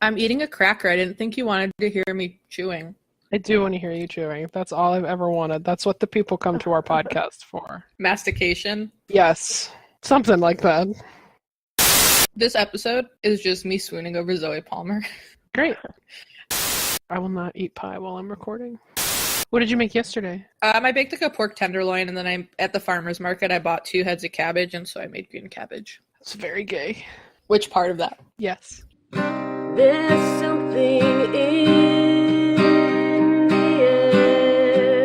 I'm eating a cracker. I didn't think you wanted to hear me chewing. I do want to hear you chewing. That's all I've ever wanted. That's what the people come to our podcast for. Mastication. Yes. Something like that. This episode is just me swooning over Zoe Palmer. Great. I will not eat pie while I'm recording. What did you make yesterday? I baked like a pork tenderloin, and then at the farmer's market, I bought 2 heads of cabbage, and so I made green cabbage. It's very gay. Which part of that? Yes. There's something in the air.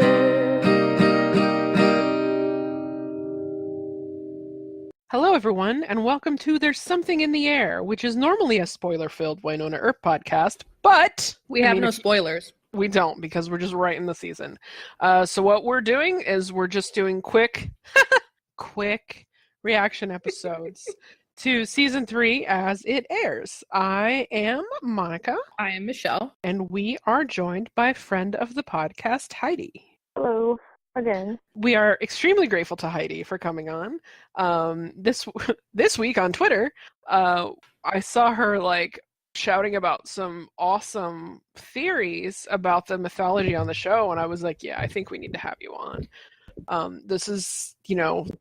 Hello, everyone, and welcome to There's Something in the Air, which is normally a spoiler-filled Wynonna Earp podcast, but... We have no spoilers. We don't, because we're just right in the season. So what we're doing is we're just doing quick reaction episodes to season 3 as it airs. I am Monica. I am Michelle. And we are joined by friend of the podcast, Heidi. Hello, again. We are extremely grateful to Heidi for coming on. This week on Twitter, I saw her shouting about some awesome theories about the mythology on the show, and I was like, yeah, I think we need to have you on. This is,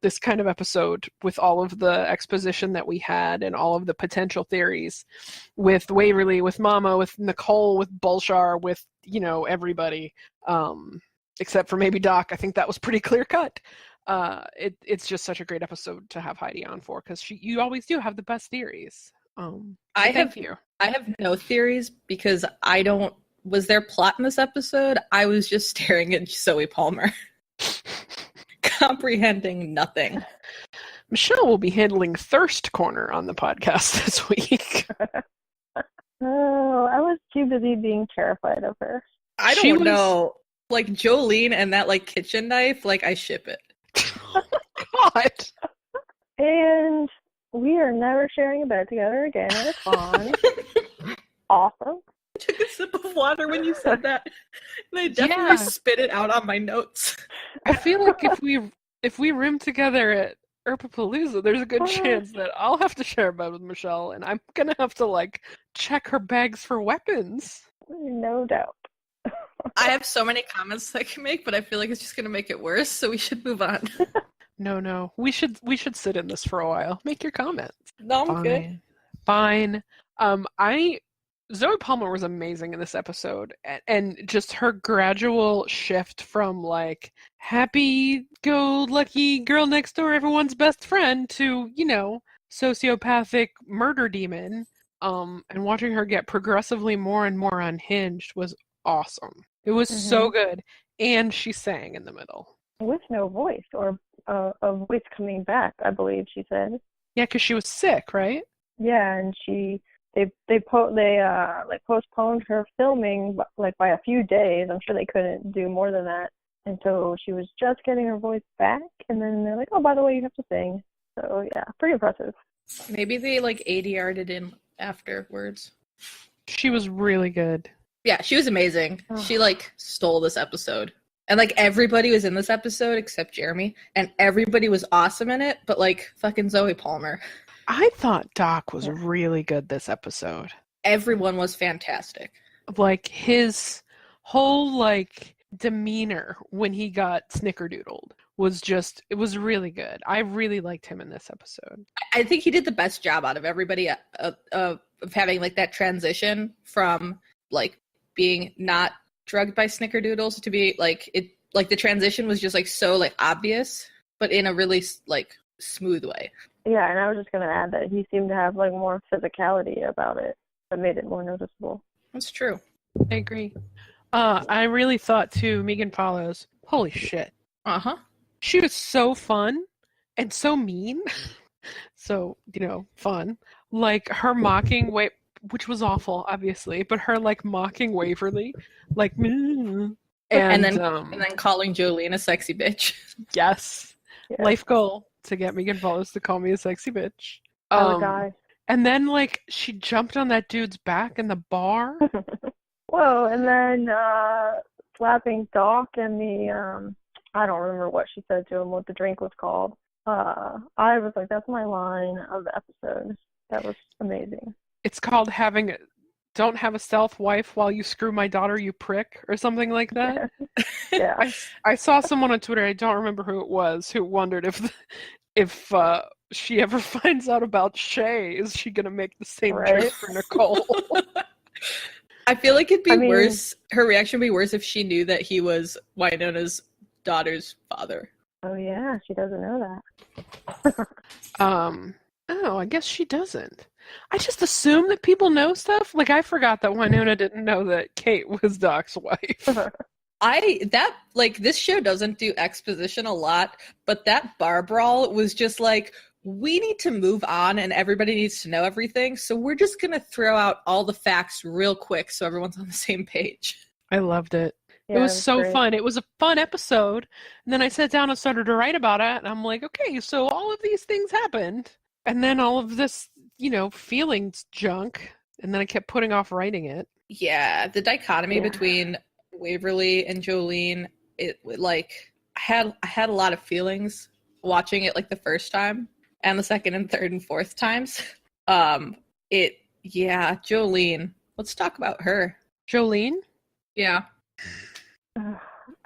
this kind of episode with all of the exposition that we had and all of the potential theories with Waverly, with Mama, with Nicole, with Bulshar, with, everybody, except for maybe Doc. I think that was pretty clear cut. It's just such a great episode to have Heidi on for, because you always do have the best theories. Thank you. I have no theories because was there plot in this episode? I was just staring at Zoe Palmer. Comprehending nothing. Michelle will be handling Thirst Corner on the podcast this week. Oh, I was too busy being terrified of her. I don't know. Like Jolene and that kitchen knife, I ship it. God. And we are never sharing a bed together again. It's fun. Awesome. I took a sip of water when you said that, and I definitely spit it out on my notes. I feel like if we room together at Earpapalooza, there's a good chance that I'll have to share a bed with Michelle, and I'm gonna have to check her bags for weapons. No doubt. I have so many comments I can make, but I feel like it's just gonna make it worse, so we should move on. No. We should sit in this for a while. Make your comments. No, I'm good. Fine. Zoe Palmer was amazing in this episode, and just her gradual shift from happy-go-lucky girl next door, everyone's best friend, to, sociopathic murder demon, and watching her get progressively more and more unhinged was awesome. It was so good, and she sang in the middle. With no voice, or a voice coming back, I believe she said. Yeah, because she was sick, right? Yeah, and they postponed her filming by a few days. I'm sure they couldn't do more than that. And so she was just getting her voice back, and then they're like, oh, by the way, you have to sing. So yeah, pretty impressive. Maybe they ADR'd it in afterwards. She was really good. Yeah, she was amazing. Oh. She stole this episode. And everybody was in this episode except Jeremy, and everybody was awesome in it, but fucking Zoe Palmer. I thought Doc was really good this episode. Everyone was fantastic. His whole demeanor when he got snickerdoodled it was really good. I really liked him in this episode. I think he did the best job out of everybody of having that transition from being not drugged by snickerdoodles to be the transition was just so obvious, but in a really smooth way. Yeah, and I was just going to add that he seemed to have more physicality about it that made it more noticeable. That's true. I agree. I really thought too, Megan Follows, holy shit. Uh-huh. She was so fun and so mean. So, fun. Her mocking which was awful, obviously, but her mocking Waverly, and then calling Jolene a sexy bitch. Yes. Yeah. Life goal to get Megan Follows to call me a sexy bitch. I would die. And then she jumped on that dude's back in the bar. Whoa! And then slapping Doc and the I don't remember what she said to him, what the drink was called. I was like, that's my line of the episode. That was amazing. It's called having don't have a stealth wife while you screw my daughter, you prick, or something like that. Yeah. I saw someone on Twitter, I don't remember who it was, who wondered if she ever finds out about Shay, is she gonna make the same Right. joke for Nicole? I feel like it'd be I mean- worse. Her reaction would be worse if she knew that he was Wynonna's daughter's father. Oh yeah, she doesn't know that. Oh, I guess she doesn't. I just assume that people know stuff. Like, I forgot that Wynonna didn't know that Kate was Doc's wife. This show doesn't do exposition a lot, but that bar brawl was just like, we need to move on and everybody needs to know everything, so we're just gonna throw out all the facts real quick so everyone's on the same page. I loved it. Yeah, It was so great. fun. It was a fun episode. And then I sat down and started to write about it. And I'm like, okay, so all of these things happened. And then all of this, feelings junk. And then I kept putting off writing it. Yeah, the dichotomy Yeah. between Waverly and Jolene, I had a lot of feelings watching it like the first time and the second and third and fourth times. Jolene. Let's talk about her. Jolene? Yeah.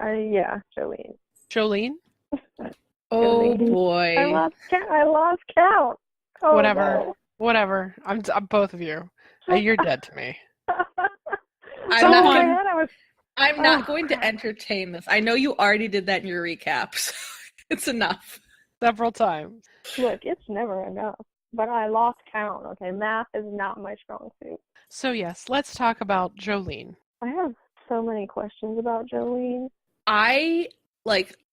Yeah, Jolene. Jolene? Oh Jolene. boy. I lost count. Oh, Whatever. Whatever. I'm both of you. You're dead to me. No. I'm not Someone- going, I'm not Oh, going to crap. entertain this. I know you already did that in your recaps. It's enough. Several times. Look, it's never enough. But I lost count. Okay, math is not my strong suit. So yes, let's talk about Jolene. I have so many questions about Jolene. I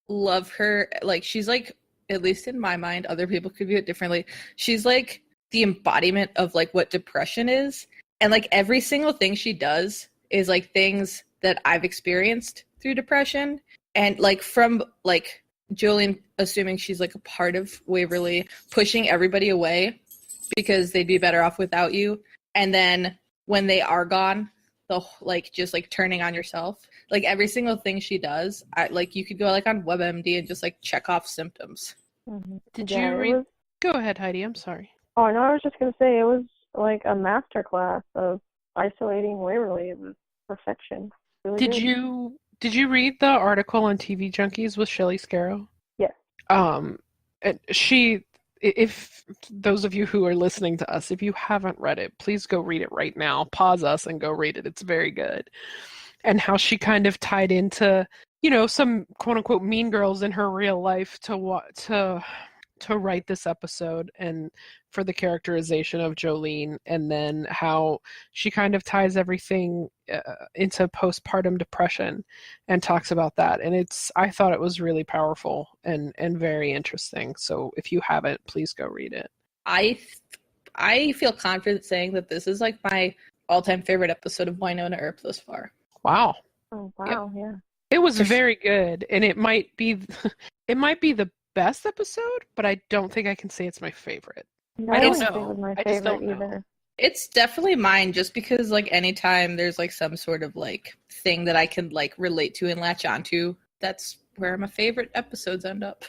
love her. Like, she's like, at least in my mind, other people could view it differently. She's like the embodiment of like what depression is. And like every single thing she does is like things that I've experienced through depression. And like from like Jolene assuming she's like a part of Waverly, pushing everybody away because they'd be better off without you. And then when they are gone, just turning on yourself. Like every single thing she does, you could go like on WebMD and just like check off symptoms. Mm-hmm. Did Yeah, you it read? was- Go ahead, Heidi. I'm sorry. Oh, no, I was just going to say it was like a masterclass of isolating Waverly. It was perfection. Really Did good. you read the article on TV Junkies with Shelley Scarrow? Yes. And if those of you who are listening to us, if you haven't read it, please go read it right now. Pause us and go read it. It's very good. And how she kind of tied into, some quote unquote mean girls in her real life to write this episode and for the characterization of Jolene, and then how she kind of ties everything into postpartum depression and talks about that. And I thought it was really powerful and very interesting. So if you haven't, please go read it. I feel confident saying that this is like my all-time favorite episode of Wynonna Earp thus far. Wow. Oh, wow, yeah. It was There's- very good, and it might be the best episode, but I don't think I can say it's my favorite. No, I don't think know. it was my I just favorite don't know. either. It's definitely mine just because like anytime there's like some sort of like thing that I can like relate to and latch onto, that's where my favorite episodes end up.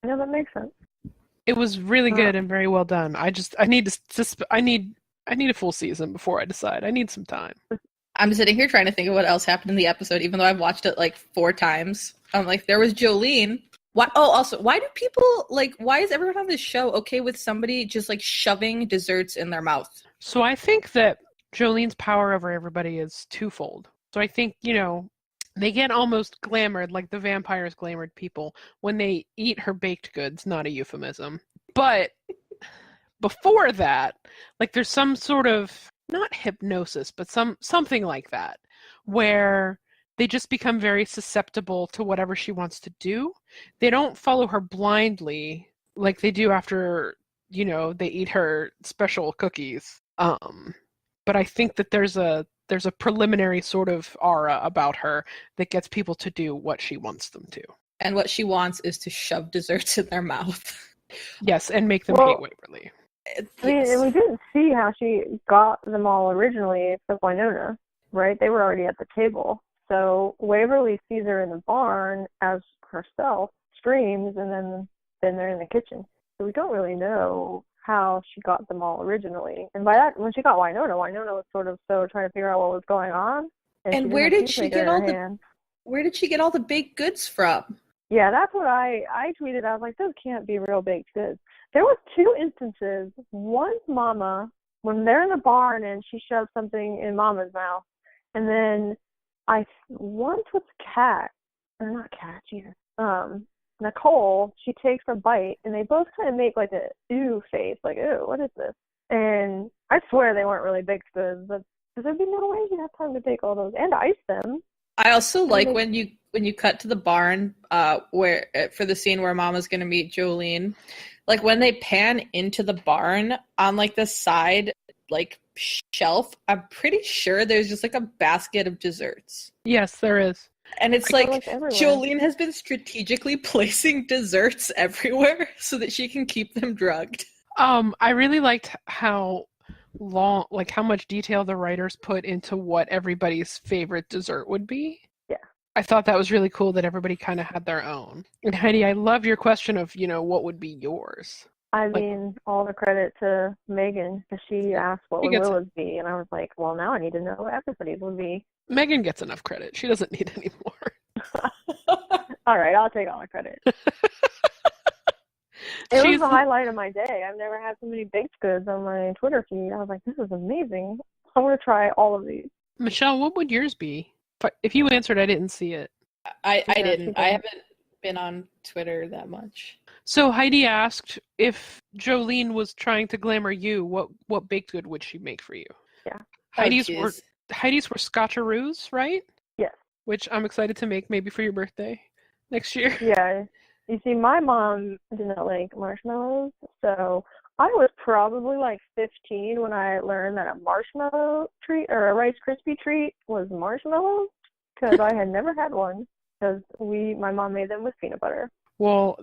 Yeah, that makes sense. It was really good and very well done. I need a full season before I decide. I need some time. I'm sitting here trying to think of what else happened in the episode, even though I've watched it like 4 times. I'm like, there was Jolene. Why? Oh, also, why do people why is everyone on this show okay with somebody just like shoving desserts in their mouth? So I think that Jolene's power over everybody is twofold. So I think, they get almost glamored, like the vampires glamored people, when they eat her baked goods, not a euphemism. But before that, like there's some sort of, not hypnosis, but something like that, where they just become very susceptible to whatever she wants to do. They don't follow her blindly like they do after, they eat her special cookies. But I think that there's a preliminary sort of aura about her that gets people to do what she wants them to. And what she wants is to shove desserts in their mouth. Yes, and make them Well, hate Waverly. I mean, and we didn't see how she got them all originally, except Wynonna, right? They were already at the table. So Waverly sees her in the barn as herself, screams, and then they're in the kitchen. So we don't really know how she got them all originally. And by that, when she got Wynonna was sort of so trying to figure out what was going on. And where did she get where did she get all the baked goods from? Yeah, that's what I tweeted. I was like, those can't be real baked goods. There was 2 instances. One's Mama, when they're in the barn and she shoves something in Mama's mouth. And then once with Cat, or not Cat, either. Nicole, she takes a bite, and they both kind of make like a ew face, like, ew, what is this? And I swear they weren't really baked goods, but there'd be no way you'd have time to take all those and ice them. I also like when you cut to the barn, where for the scene where Mama's gonna meet Jolene, like when they pan into the barn on like the side like shelf, I'm pretty sure there's just like a basket of desserts. Yes, there is. And it's like Jolene has been strategically placing desserts everywhere so that she can keep them drugged. I really liked how much detail the writers put into what everybody's favorite dessert would be. Yeah. I thought that was really cool that everybody kind of had their own. And Heidi, I love your question of, what would be yours? I mean, all the credit to Megan, because she asked what would Willa's be, and I was like, well, now I need to know what everybody's would be. Megan gets enough credit. She doesn't need any more. All right, I'll take all the credit. It was the highlight of my day. I've never had so many baked goods on my Twitter feed. I was like, this is amazing. I want to try all of these. Michelle, what would yours be? If you answered, I didn't see it. I didn't. I haven't been on Twitter that much. So Heidi asked if Jolene was trying to glamour you, what baked good would she make for you? Yeah. Heidi's were scotcheroos, right? Yes. Which I'm excited to make maybe for your birthday next year. Yeah. You see, my mom didn't like marshmallows, so I was probably like 15 when I learned that a marshmallow treat or a Rice Krispie treat was marshmallows, because I had never had one, because my mom made them with peanut butter. Well,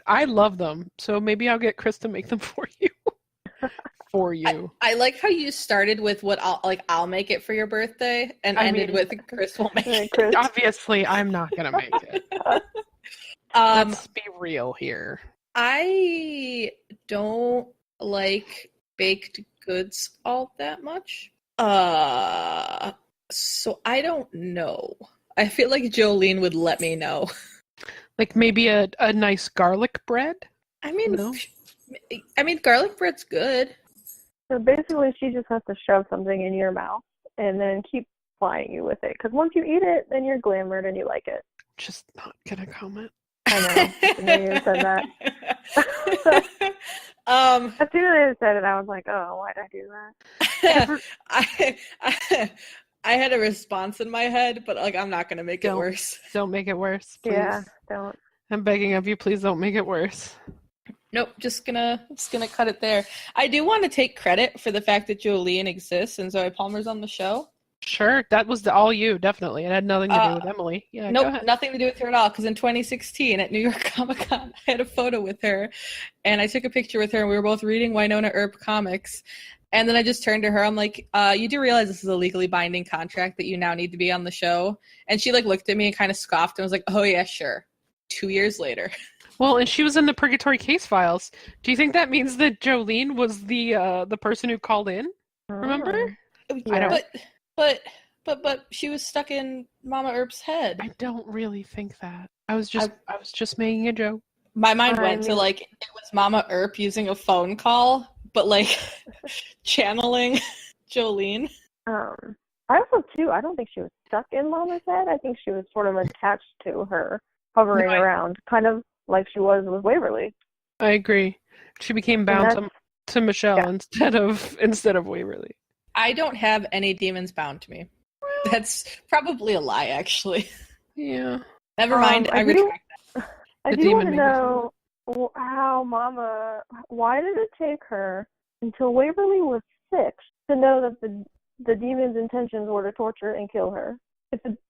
I love them, so maybe I'll get Chris to make them for you. For you. I like how you started with I'll make it for your birthday and ended with Chris will make it. Obviously, I'm not gonna make it. Let's be real here. I don't like baked goods all that much. So I don't know. I feel like Jolene would let me know. Like maybe a nice garlic bread? I mean, garlic bread's good. So basically, she just has to shove something in your mouth and then keep plying you with it. Because once you eat it, then you're glamored and you like it. Just not gonna comment. I know. I knew you said that. As soon as I said it, I was like, oh, why'd I do that? I had a response in my head, but I'm not gonna make it worse. Don't make it worse, please. Yeah, don't. I'm begging of you, please don't make it worse. Nope, just gonna cut it there. I do want to take credit for the fact that Jolene exists and Zoe Palmer's on the show. Sure, that was all you, definitely. It had nothing to do with Emily. Yeah, nope, nothing to do with her at all, because in 2016 at New York Comic Con, I had a photo with her, and I took a picture with her, and we were both reading Wynonna Earp comics. And then I just turned to her, I'm like, you do realize this is a legally binding contract that you now need to be on the show? And she looked at me and kind of scoffed and was like, oh yeah, sure. 2 years later. Well, and she was in the Purgatory Case Files. Do you think that means that Jolene was the person who called in? Remember? Yeah. I don't. But she was stuck in Mama Earp's head. I don't really think that. I was just making a joke. My mind went to it was Mama Earp using a phone call, but channeling Jolene. I also too. I don't think she was stuck in Mama's head. I think she was sort of attached to her, hovering around, kind of like she was with Waverly. I agree. She became bound to Michelle instead of Waverly. I don't have any demons bound to me. That's probably a lie, actually. Yeah. Never mind. I retract that. I do want to know how why did it take her until Waverly was 6 to know that the demon's intentions were to torture and kill her? If it's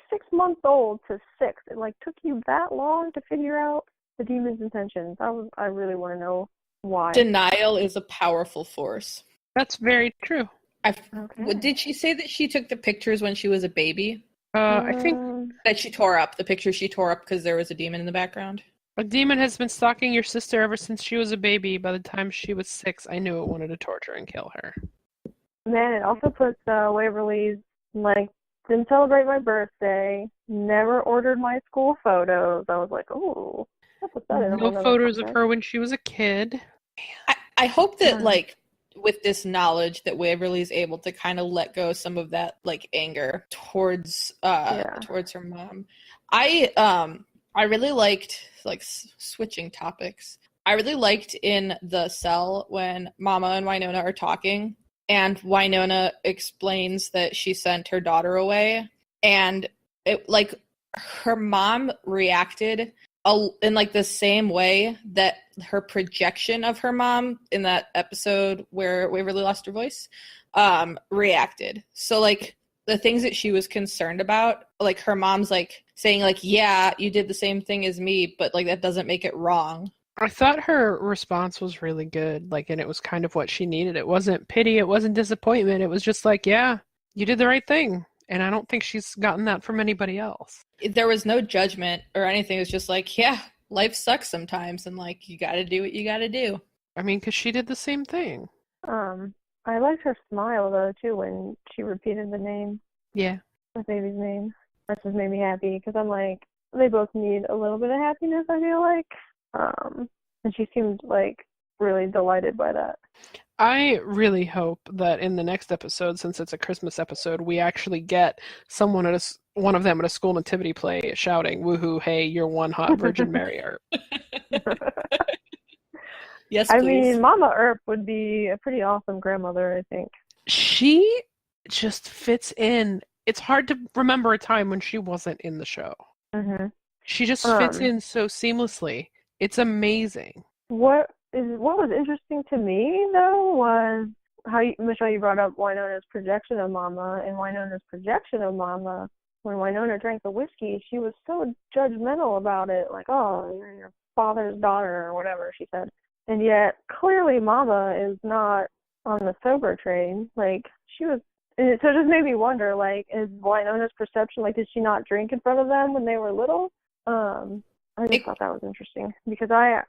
6 months old to 6, it took you that long to figure out the demon's intentions. I really want to know why. Denial is a powerful force. That's very true. Okay. Did she say that she took the pictures when she was a baby? I think that she tore up the pictures. She tore up because there was a demon in the background. A demon has been stalking your sister ever since she was a baby. By the time she was 6, I knew it wanted to torture and kill her. Man, it also puts Waverly's, like, didn't celebrate my birthday, never ordered my school photos. I was like, ooh, that puts that in a whole No nother photos of context. her when she was a kid. I hope that, Yeah. like, with this knowledge that Waverly's able to kind of let go some of that, like, anger towards her mom. I really liked, like, switching topics. I really liked in the cell when Mama and Wynonna are talking, and Wynonna explains that she sent her daughter away, and it, like, her mom reacted in, like, the same way that her projection of her mom in that episode where Waverly lost her voice reacted. So, like, the things that she was concerned about, like, her mom's, like, saying, like, yeah, you did the same thing as me, but, like, that doesn't make it wrong. I thought her response was really good, like, and it was kind of what she needed. It wasn't pity, it wasn't disappointment. It was just like, yeah, you did the right thing. And I don't think she's gotten that from anybody else. There was no judgment or anything. It was just like, yeah, life sucks sometimes, and, like, you gotta do what you gotta do. I mean, because she did the same thing. I liked her smile, though, too, when she repeated the name, Yeah. the baby's name. That just made me happy, because I'm like, they both need a little bit of happiness, I feel like. And she seemed, like, really delighted by that. I really hope that in the next episode, since it's a Christmas episode, we actually get someone at one of them at a school nativity play shouting, "Woohoo, hey, you're one hot Virgin Mary Earp." Yes, I please. mean, Mama Earp would be a pretty awesome grandmother, I think. She just fits in. It's hard to remember a time when she wasn't in the show. Mm-hmm. She just fits in so seamlessly. It's amazing. What was interesting to me, though, was how Michelle, you brought up Wynonna's projection of Mama, and Wynonna's projection of Mama. When Wynonna drank the whiskey, she was so judgmental about it, like, oh, you're your father's daughter, or whatever she said. And yet, clearly, Mama is not on the sober train. Like, she was, and so it just made me wonder, like, is Wynonna's perception, like, did she not drink in front of them when they were little? I just thought that was interesting, because I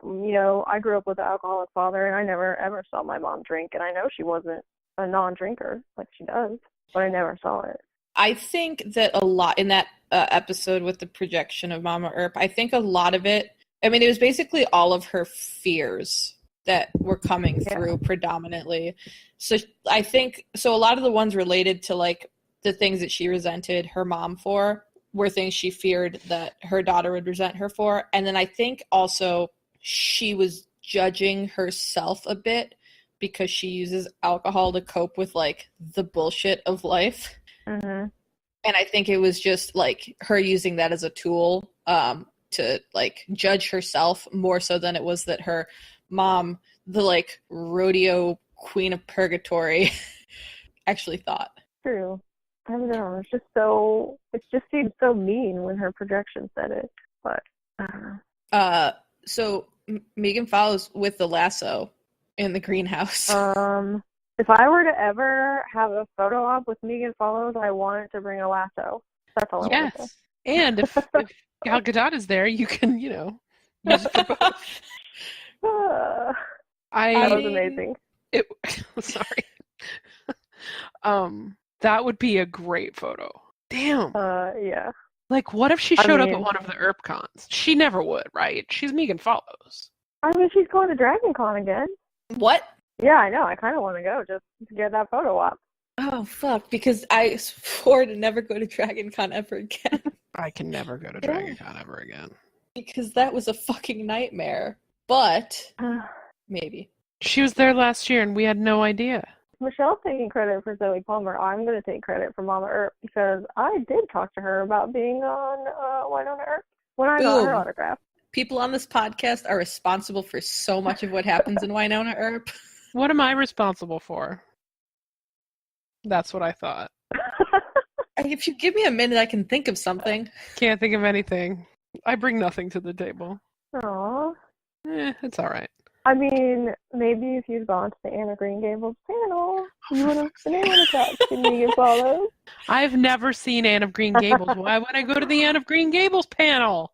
grew up with an alcoholic father, and I never, ever saw my mom drink, and I know she wasn't a non-drinker like she does, but I never saw it. I think that a lot in that episode with the projection of Mama Earp, I think a lot of it, I mean, it was basically all of her fears that were coming through predominantly. So I think, so a lot of the ones related to, like, the things that she resented her mom for were things she feared that her daughter would resent her for. And then I think also she was judging herself a bit because she uses alcohol to cope with, like, the bullshit of life. Mm-hmm. And I think it was just, like, her using that as a tool to, like, judge herself more so than it was that her mom, the, like, rodeo queen of purgatory, actually thought. True. I don't know. It just seemed so mean when her projection said it. But I don't know. So Megan follows with the lasso in the greenhouse. If I were to ever have a photo op with Megan Follows, I want to bring a lasso. That's all I want to say. Yes. And if Gal Gadot is there, you can, use it for both. That was amazing. Sorry. That would be a great photo. Damn. Yeah. Like, what if she showed up at one of the Earp cons? She never would, right? She's Megan Follows. I mean, she's going to Dragon Con again. What? Yeah, I know. I kind of want to go just to get that photo op. Oh, fuck. Because I swore to never go to Dragon Con ever again. I can never go to Dragon Con ever again. Because that was a fucking nightmare. But maybe. She was there last year and we had no idea. Michelle's taking credit for Zoe Palmer. I'm going to take credit for Mama Earp because I did talk to her about being on Wynonna Earp when I got her autograph. People on this podcast are responsible for so much of what happens in Wynonna Earp. What am I responsible for? That's what I thought. If you give me a minute, I can think of something. Can't think of anything. I bring nothing to the table. Aww. It's all right. I mean, maybe if you'd gone to the Anna Green Gables panel, you would have been able to talk to Megan Follows. I've never seen Anne of Green Gables. Why would I go to the Anne of Green Gables panel?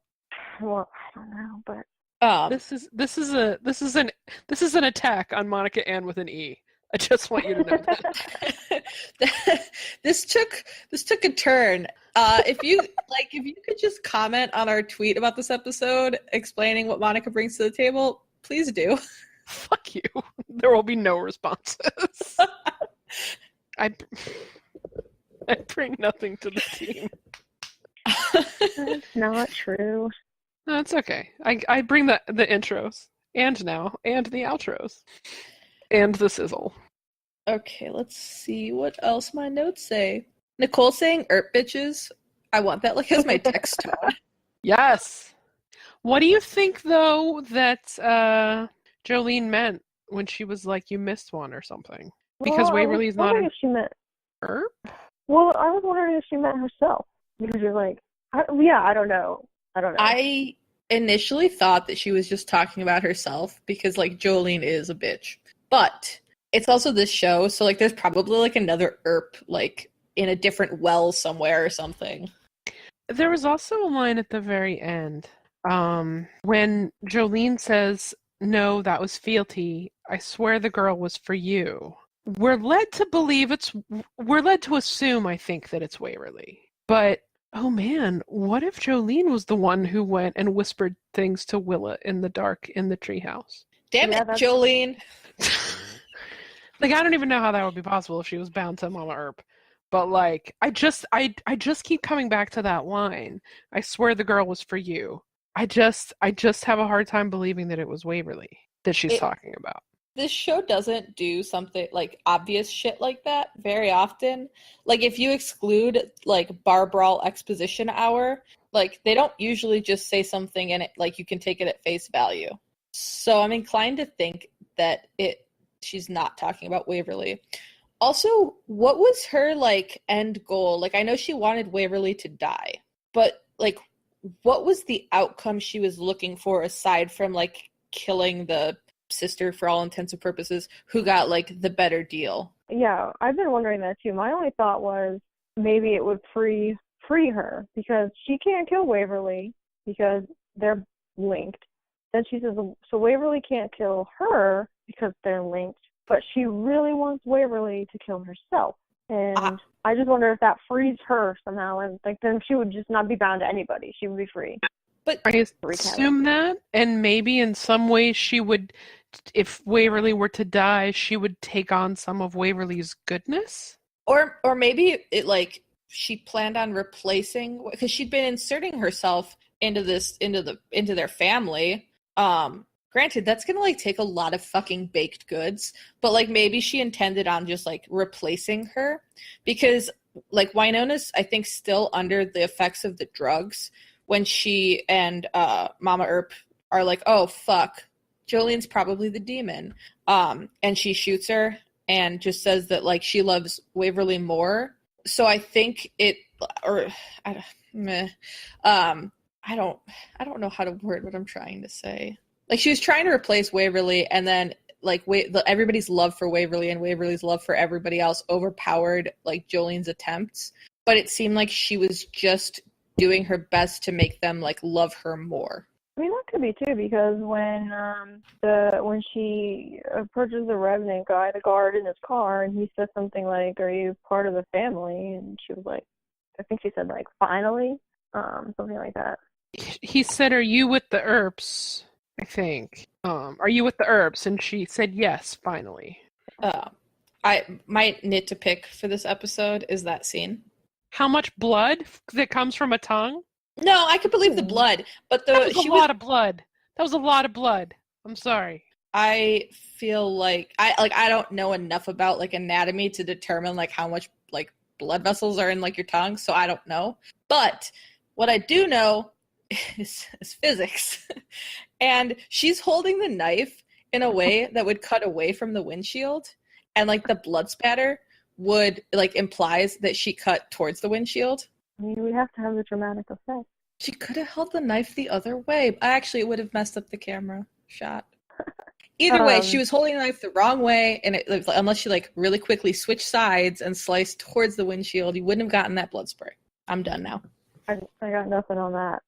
Well, I don't know, but This is an attack on Monica Ann with an E. I just want you to know that. This took a turn. If you could just comment on our tweet about this episode explaining what Monica brings to the table, please do. Fuck you. There will be no responses. I bring nothing to the team. That's not true. No, it's okay. I bring the intros and the outros and the sizzle. Okay, let's see what else my notes say. Nicole saying "Earp bitches." I want that like as my text tone. Yes. What do you think though that Jolene meant when she was like, "You missed one" or something? Because Waverly's not if she meant Earp. Well, I was wondering if she meant herself because you're like, I don't know. I initially thought that she was just talking about herself because like Jolene is a bitch, but it's also this show, so like there's probably like another Earp like in a different well somewhere or something. There was also a line at the very end when Jolene says, "No, that was fealty. I swear the girl was for you." We're led to assume, I think, that it's Waverly. But oh man, what if Jolene was the one who went and whispered things to Willa in the dark in the treehouse? Damn it, Jolene. Like, I don't even know how that would be possible if she was bound to Mama Earp. But like, I just keep coming back to that line. I swear the girl was for you. I just have a hard time believing that it was Waverly that she's talking about. This show doesn't do something like obvious shit like that very often. Like if you exclude like bar brawl exposition hour, like they don't usually just say something and it like you can take it at face value. So I'm inclined to think that she's not talking about Waverly. Also, what was her like end goal? Like I know she wanted Waverly to die, but like what was the outcome she was looking for aside from like killing the sister for all intents and purposes who got like the better deal? Yeah, I've been wondering that too. My only thought was maybe it would free her because she can't kill Waverly because they're linked. Then she says, so Waverly can't kill her because they're linked, but she really wants Waverly to kill herself. And I just wonder if that frees her somehow, and like then she would just not be bound to anybody. She would be free. But I assume that, and maybe in some way she would, if Waverly were to die, she would take on some of Waverly's goodness? Or maybe it like she planned on replacing, because she'd been inserting herself into their family. Granted, that's gonna like take a lot of fucking baked goods, but like maybe she intended on just like replacing her because like Wynonna's I think still under the effects of the drugs when she and Mama Earp are like, oh fuck, Jolene's probably the demon, and she shoots her and just says that like she loves Waverly more. So I think I don't know how to word what I'm trying to say. Like she was trying to replace Waverly, and then like everybody's love for Waverly and Waverly's love for everybody else overpowered like Jolene's attempts. But it seemed like she was just doing her best to make them like love her more. I mean that could be too because when she approaches the Revenant guy, the guard in his car, and he says something like, "Are you part of the family?" And she was like, I think she said like, "Finally," something like that. He said, "Are you with the Earps?" I think. Are you with the Earps? And she said, "Yes, finally." My nit to pick for this episode is that scene. How much blood that comes from a tongue? No, I could believe the blood, but that was a lot of blood. That was a lot of blood. I'm sorry. I feel like I don't know enough about like anatomy to determine like how much like blood vessels are in like your tongue, so I don't know. But what I do know is physics. And she's holding the knife in a way that would cut away from the windshield, and like the blood spatter would like implies that she cut towards the windshield. I mean, we have to have the dramatic effect. She could have held the knife the other way. Actually, it would have messed up the camera shot. Either way, she was holding the knife the wrong way, and unless she like really quickly switched sides and sliced towards the windshield, you wouldn't have gotten that blood spray. I'm done now. I got nothing on that.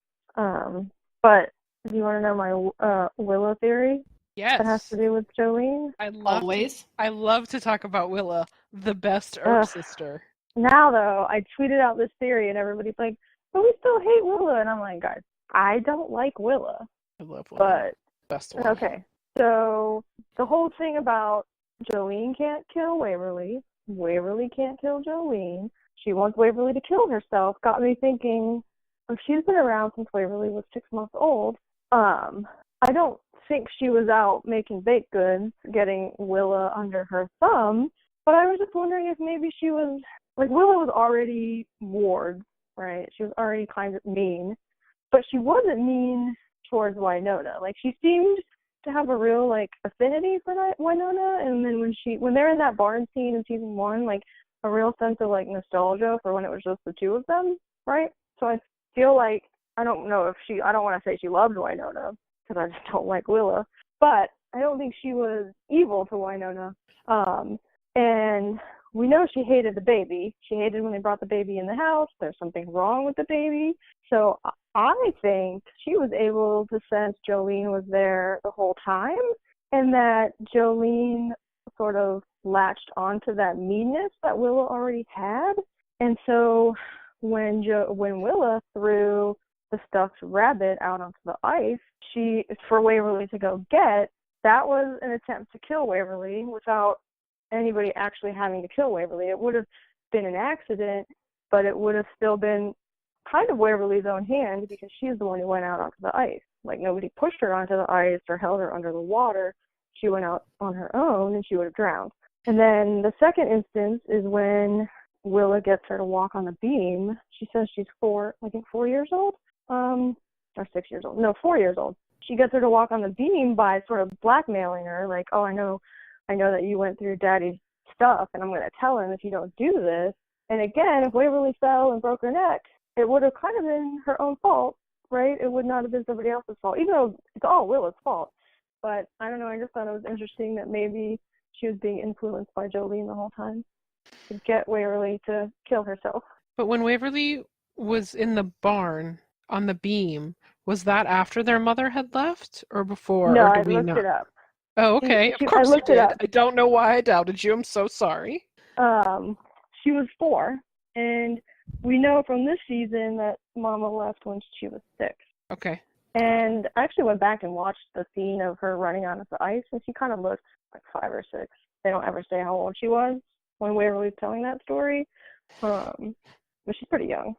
But Do you want to know my Willow theory that has Yes. to do with Jolene? Always. I love to talk about Willa, the best Earp sister. Now, though, I tweeted out this theory, and everybody's like, but we still hate Willa. And I'm like, guys, I don't like Willa. I love Willa. But, Best one. okay. So, the whole thing about Jolene can't kill Waverly, Waverly can't kill Jolene, she wants Waverly to kill herself, got me thinking, if she's been around since Waverly was 6 months old, I don't think she was out making baked goods, getting Willa under her thumb, but I was just wondering if maybe she was, like, Willa was already Ward, right? She was already kind of mean, but she wasn't mean towards Wynonna. Like, she seemed to have a real, like, affinity for Wynonna, and then when they're in that barn scene in season 1, like, a real sense of, like, nostalgia for when it was just the two of them, right? So I feel like, I don't want to say she loved Wynonna, because I just don't like Willa, but I don't think she was evil to Wynonna. And we know she hated the baby. She hated when they brought the baby in the house. There's something wrong with the baby. So I think she was able to sense Jolene was there the whole time, and that Jolene sort of latched onto that meanness that Willa already had. And so when Willa threw the stuffed rabbit out onto the ice, for Waverly to go get, that was an attempt to kill Waverly without anybody actually having to kill Waverly. It would have been an accident, but it would have still been kind of Waverly's own hand because she's the one who went out onto the ice. Like, nobody pushed her onto the ice or held her under the water. She went out on her own and she would have drowned. And then the second instance is when Willa gets her to walk on the beam. She says she's 4 years old? Or 6 years old. No, 4 years old. She gets her to walk on the beam by sort of blackmailing her, like, oh, I know that you went through Daddy's stuff, and I'm going to tell him if you don't do this. And again, if Waverly fell and broke her neck, it would have kind of been her own fault, right? It would not have been somebody else's fault, even though it's all Willa's fault. But I don't know, I just thought it was interesting that maybe she was being influenced by Jolene the whole time to get Waverly to kill herself. But when Waverly was in the barn on the beam, was that after their mother had left or before? No, or I looked it up. Oh, okay. Of course I looked you it did. up. I don't know why I doubted you. I'm so sorry. She was 4, and we know from this season that Mama left when she was 6. Okay. And I actually went back and watched the scene of her running onto the ice, and she kind of looked like 5 or 6. They don't ever say how old she was when Waverly's telling that story, but she's pretty young.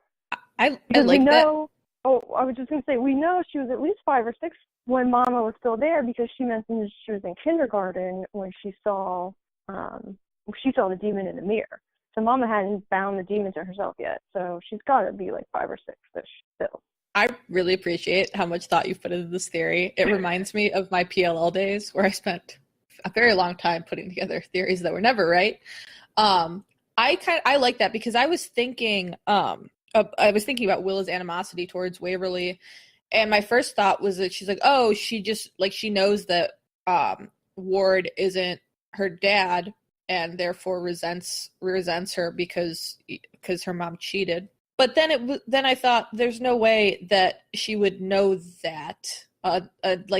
I like that. Oh, I was just going to say, we know she was at least 5 or 6 when Mama was still there because she mentioned she was in kindergarten when she saw the demon in the mirror. So Mama hadn't found the demon to herself yet, so she's got to be like 5 or 6-ish still. I really appreciate how much thought you put into this theory. It reminds me of my PLL days where I spent a very long time putting together theories that were never right. I like that because I was thinking about Willa's animosity towards Waverly, and my first thought was that she's like, oh, she just she knows that Ward isn't her dad and therefore resents her because her mom cheated. But then I thought there's no way that she would know that.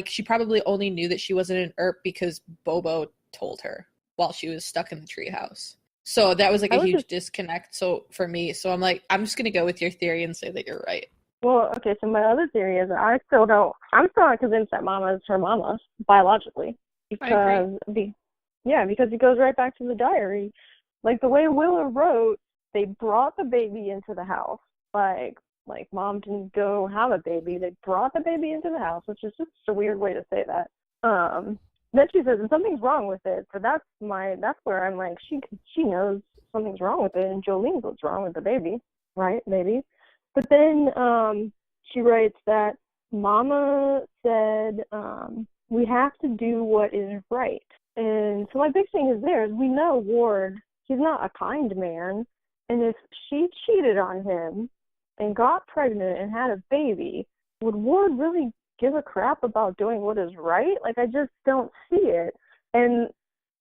She probably only knew that she wasn't an Earp because Bobo told her while she was stuck in the treehouse. So that was a huge disconnect. So for me, I'm like, I'm just gonna go with your theory and say that you're right. Well, okay. So my other theory is I'm still not convinced that Mama is her mama biologically because it goes right back to the diary. Like the way Willa wrote, they brought the baby into the house. Like Mom didn't go have a baby. They brought the baby into the house, which is just a weird way to say that. Then she says, and something's wrong with it. So that's where I'm like, she knows something's wrong with it, and Jolene's what's wrong with the baby, right? Maybe. But then she writes that Mama said, we have to do what is right. And so my big thing is we know Ward, he's not a kind man. And if she cheated on him and got pregnant and had a baby, would Ward really give a crap about doing what is right? Like, I just don't see it. And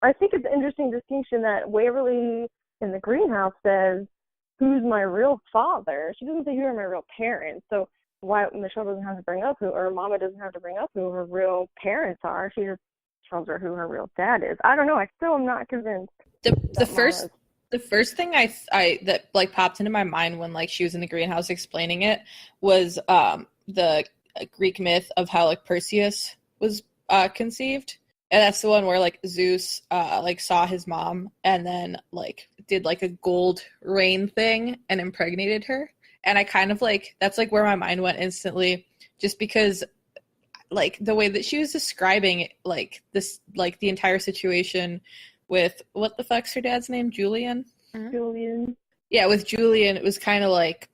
I think it's an interesting distinction that Waverly in the greenhouse says, who's my real father? She doesn't say who are my real parents. So why Michelle doesn't have to bring up or Mama doesn't have to bring up who her real parents are. She just tells her who her real dad is. I don't know. I still am not convinced. The first thing I that like popped into my mind when like she was in the greenhouse explaining it was the Greek myth of how like Perseus was conceived, and that's the one where like Zeus like saw his mom and then like did like a gold rain thing and impregnated her. And I kind of like that's like where my mind went instantly, just because like the way that she was describing like this, like the entire situation with what the fuck's her dad's name? Julian? Julian. Yeah, with Julian, it was kind of like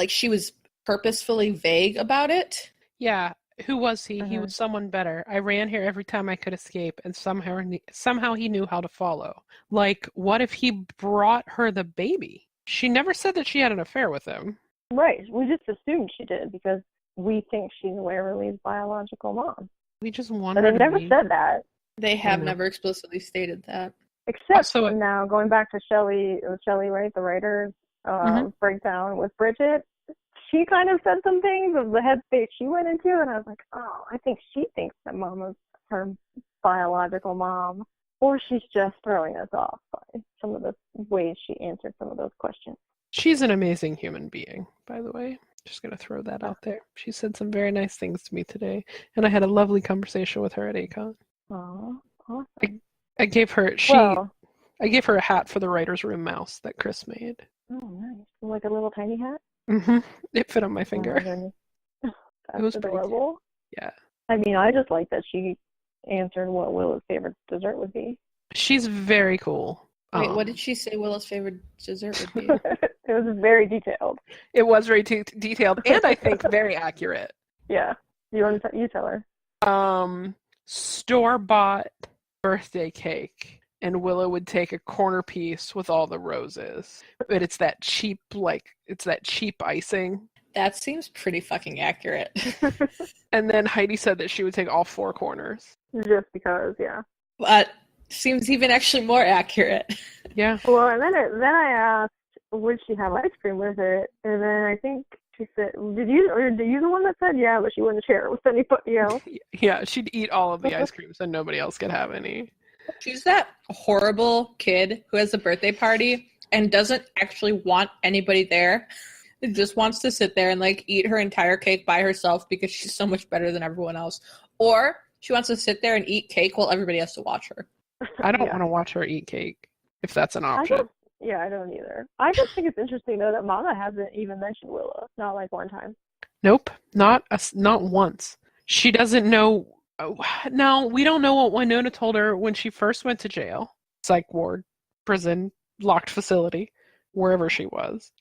she was purposefully vague about it. Yeah. Who was he? He Uh-huh. was someone better. I ran here every time I could escape, and somehow he knew how to follow. Like, what if he brought her the baby? She never said that she had an affair with him. Right. We just assumed she did because we think she's Waverly's biological mom. We just want But her they to never be. said that. They have Mhm. never explicitly stated that. Except Also, now, going back to Shelley, right, the writer's Mhm. breakdown with Bridget, she kind of said some things of the headspace she went into, and I was like, oh, I think she thinks that Mama's her biological mom, or she's just throwing us off by some of the ways she answered some of those questions. She's an amazing human being, by the way. Just going to throw that out there. She said some very nice things to me today, and I had a lovely conversation with her at ACON. Oh, awesome. I gave her I gave her a hat for the writer's room mouse that Chris made. Oh, nice. Like a little tiny hat? It fit on my Oh, finger. my goodness. That's was pretty cute. adorable. Yeah. I mean, I just like that she answered what Willow's favorite dessert would be. She's very cool. Wait, what did she say Willow's favorite dessert would be? It was very detailed. It was very detailed, and I think very accurate. Yeah. You tell her. Store-bought birthday cake, and Willow would take a corner piece with all the roses. But it's that cheap icing. That seems pretty fucking accurate. And then Heidi said that she would take all 4 corners. Just because, yeah. But seems even actually more accurate. Yeah. Well, and then I asked, would she have ice cream with it? And then I think she said, did you the one that said, yeah, but she wouldn't share it with anybody else? Yeah, she'd eat all of the ice cream so nobody else could have any. She's that horrible kid who has a birthday party and doesn't actually want anybody there. It just wants to sit there and like eat her entire cake by herself because she's so much better than everyone else. Or she wants to sit there and eat cake while everybody has to watch her. I don't Yeah. want to watch her eat cake, if that's an I option. I don't either. I just think it's interesting, though, that Mama hasn't even mentioned Willow. Not like one time. Nope, not once. She doesn't know. No, we don't know what Wynonna told her when she first went to jail, psych ward, prison, locked facility, wherever she was.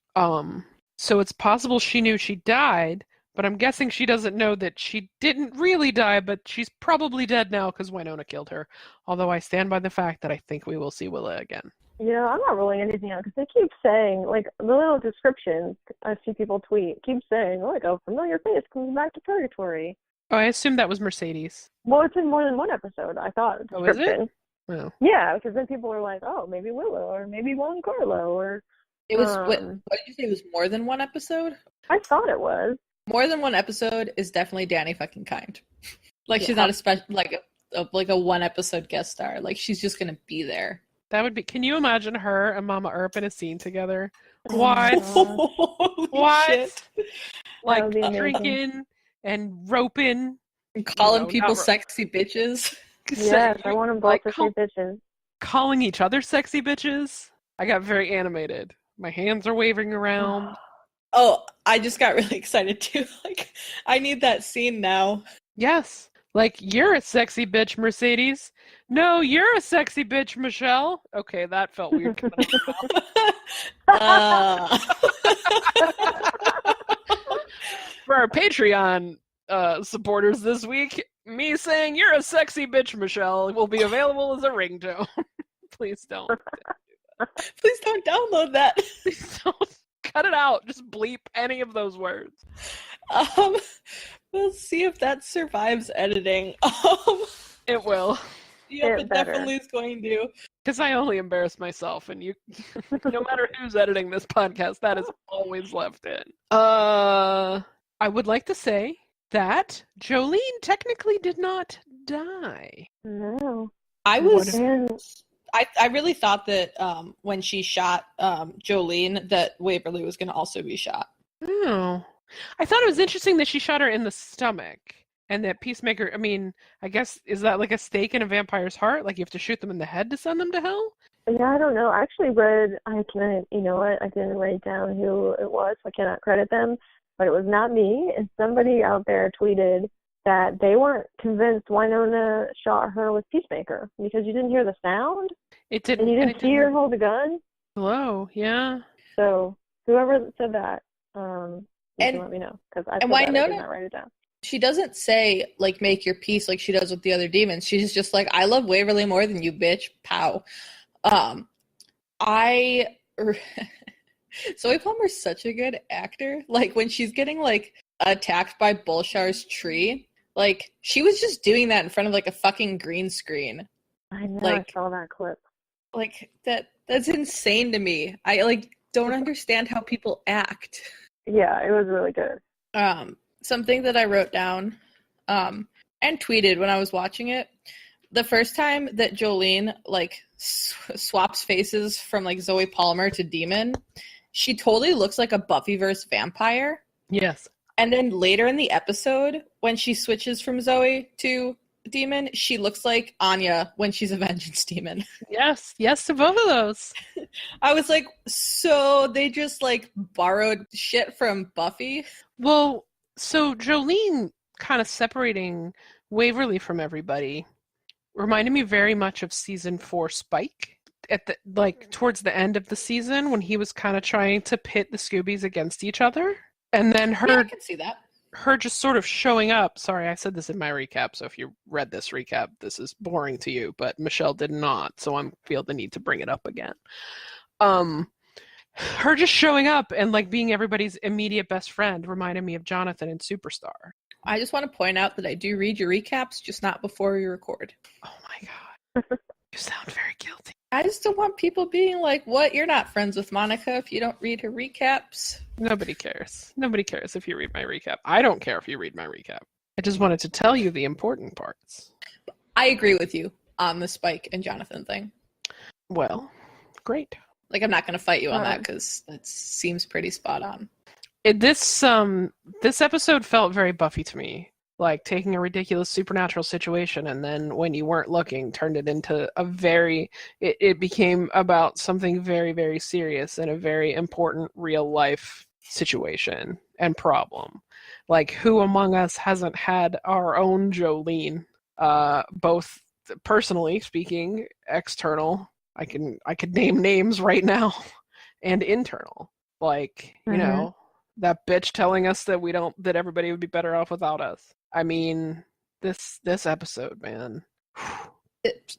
So it's possible she knew she died, but I'm guessing she doesn't know that she didn't really die, but she's probably dead now because Wynonna killed her. Although I stand by the fact that I think we will see Willow again. Yeah, I'm not ruling anything out because they keep saying, like, the little descriptions I see people tweet keep saying, like, a familiar face comes back to purgatory. Oh, I assume that was Mercedes. Well, it's in more than one episode, I thought. Oh, is it? Description. Oh. Yeah, because then people were like, oh, maybe Willow, or maybe Juan Carlo, or... It was what did you say? It was more than one episode? I thought it was. More than one episode is definitely Danny fucking kind. Like she's Yeah. not a special like a one episode guest star. Like she's just gonna be there. That would be. Can you imagine her and Mama Earp in a scene together? Oh What? my God. Holy What? shit. Like would be amazing. drinking and roping. And calling No, people not sexy bitches. Yes, I want them both Like, to say bitches. calling each other sexy bitches. I got very animated. My hands are waving around. Oh, I just got really excited too. Like I need that scene now. Yes. Like, you're a sexy bitch, Mercedes. No, you're a sexy bitch, Michelle. Okay, that felt weird coming out. For our Patreon supporters this week, me saying you're a sexy bitch, Michelle, will be available as a ringtone. Please don't. Please don't download that. Please don't. Cut it out. Just bleep any of those words. We'll see if that survives editing. It will. Yep, It it better. definitely is going to. Because I only embarrass myself, and you, no matter who's editing this podcast, that is always left in. I would like to say that Jolene technically did not die. No. I What was if- And I really thought that when she shot Jolene that Waverly was going to also be shot. Oh. I thought it was interesting that she shot her in the stomach. And that Peacemaker, I mean, I guess, is that like a stake in a vampire's heart? Like you have to shoot them in the head to send them to hell? yeah, I don't know. I actually you know what? I didn't write down who it was, so I cannot credit them. But it was not me. And somebody out there tweeted that they weren't convinced Wynonna shot her with Peacemaker because you didn't hear the sound It didn't. and you and didn't it see her didn't. hold the gun. Hello, yeah. So whoever said that, you And- can let me know because I and feel bad I Wynonna- did not write it down. She doesn't say, like, make your peace like she does with the other demons. She's just like, I love Waverly more than you, bitch. Pow. Zoe Palmer's such a good actor. Like, when she's getting, like, attacked by Bulshar's tree, like, she was just doing that in front of, like, a fucking green screen. I know. Like- I saw that clip. Like, that's insane to me. I, like, don't understand how people act. Yeah, it was really good. Something that I wrote down and tweeted when I was watching it, the first time that Jolene like swaps faces from like Zoe Palmer to Demon, she totally looks like a Buffyverse vampire. Yes. And then later in the episode, when she switches from Zoe to Demon, she looks like Anya when she's a Vengeance Demon. Yes. Yes to both of those. I was like, so they just like borrowed shit from Buffy? Well, so Jolene kind of separating Waverly from everybody reminded me very much of season 4 Spike at the like towards the end of the season when he was kind of trying to pit the Scoobies against each other. And then Yeah, I can see that. her just sort of showing up. Sorry, I said this in my recap, so if you read this recap, this is boring to you, but Michelle did not, so I feel the need to bring it up again. Her just showing up and like being everybody's immediate best friend reminded me of Jonathan in Superstar. I just want to point out that I do read your recaps, just not before you record. Oh my god. You sound very guilty. I just don't want people being like, what? You're not friends with Monica if you don't read her recaps. Nobody cares. Nobody cares if you read my recap. I don't care if you read my recap. I just wanted to tell you the important parts. I agree with you on the Spike and Jonathan thing. Well, great. Like, I'm not going to fight you on that because that seems pretty spot on. This episode felt very Buffy to me. Like taking a ridiculous supernatural situation and then when you weren't looking turned it into it became about something very, very serious and a very important real life situation and problem. Like who among us hasn't had our own Jolene, both personally speaking, external, I could name names right now, and internal. Like, you know, that bitch telling us that everybody would be better off without us. I mean, this episode, man.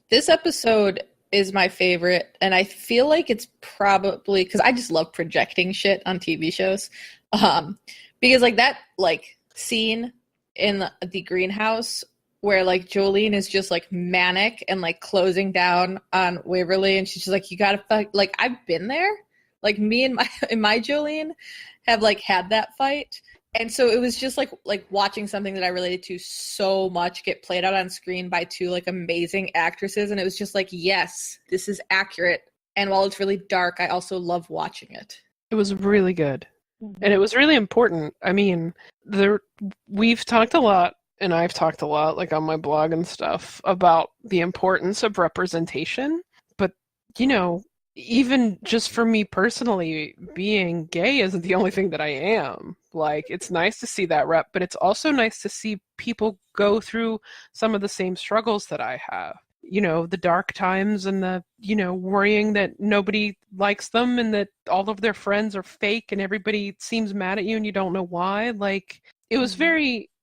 This episode is my favorite, and I feel like it's probably because I just love projecting shit on TV shows. Because like that like scene in the greenhouse where like Jolene is just like manic and like closing down on Waverly, and she's just like, you gotta fuck. Like I've been there. Like me and my Jolene have like had that fight. And so it was just like watching something that I related to so much get played out on screen by two like amazing actresses, and it was just like, yes, this is accurate. And while it's really dark, I also love watching it. It was really good. And it was really important. I mean, we've talked a lot, and I've talked a lot, like on my blog and stuff, about the importance of representation. But, you know, even just for me personally, being gay isn't the only thing that I am. Like, it's nice to see that rep, but it's also nice to see people go through some of the same struggles that I have. You know, the dark times and the, you know, worrying that nobody likes them and that all of their friends are fake and everybody seems mad at you and you don't know why. Like, it was